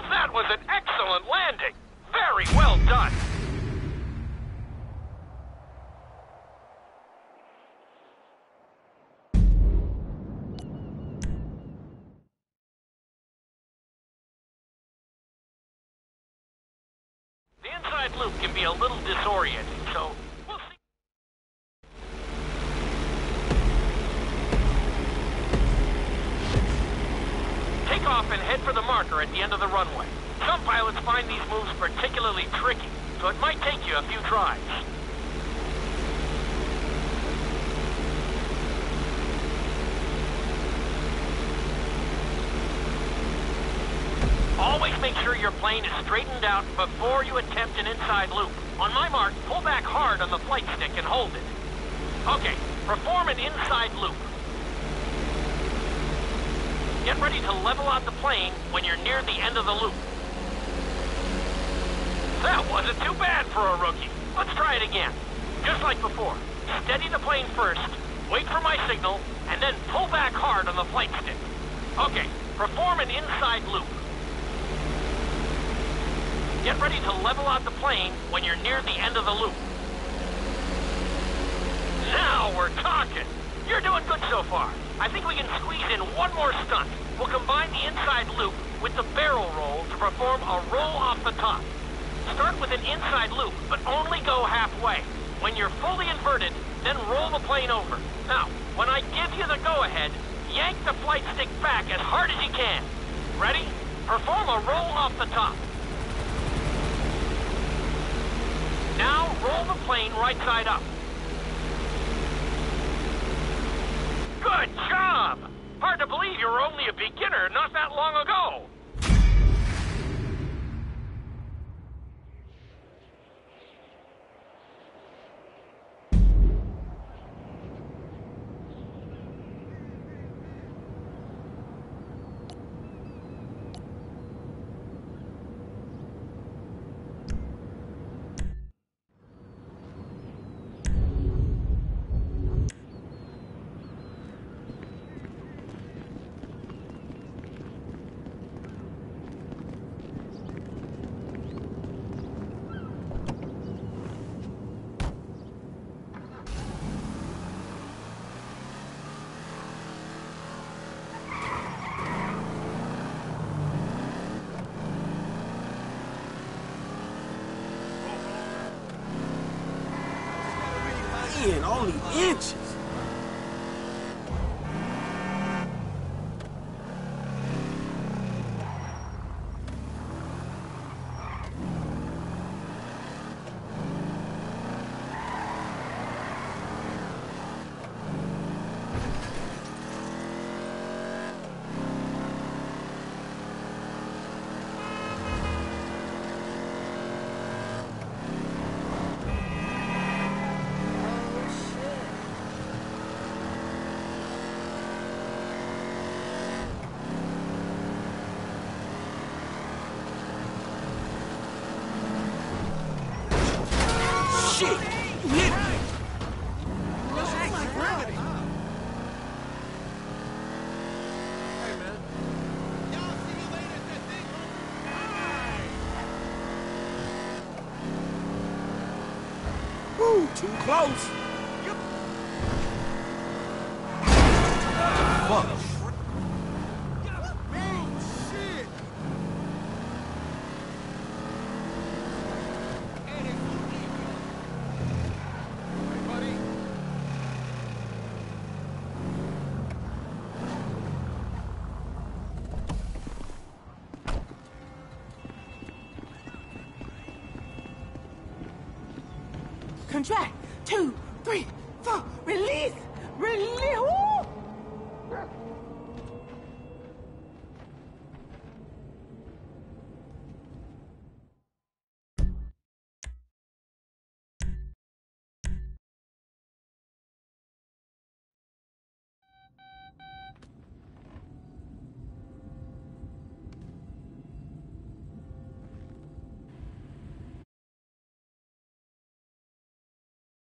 That was an excellent landing. Very well done. The inside loop can be a little disorienting, so we'll see. Take off and head for the marker at the end of the runway. Some pilots find these moves particularly tricky, so it might take you a few tries. Always make sure your plane is straightened out before you attempt an inside loop. On my mark, pull back hard on the flight stick and hold it. Okay, perform an inside loop. Get ready to level out the plane when you're near the end of the loop. That wasn't too bad for a rookie. Let's try it again. Just like before. Steady the plane first, wait for my signal, and then pull back hard on the flight stick. Okay, perform an inside loop. Get ready to level out the plane when you're near the end of the loop. Now we're talking. You're doing good so far. I think we can squeeze in one more stunt. We'll combine the inside loop with the barrel roll to perform a roll off the top. Start with an inside loop, but only go halfway. When you're fully inverted, then roll the plane over. Now, when I give you the go-ahead, yank the flight stick back as hard as you can. Ready? Perform a roll off the top. Now, roll the plane right side up. Good job! Hard to believe you were only a beginner not that long ago. Only inches. Too close. Fuck. Contract. 2, 3, 4. Release. Release. Woo!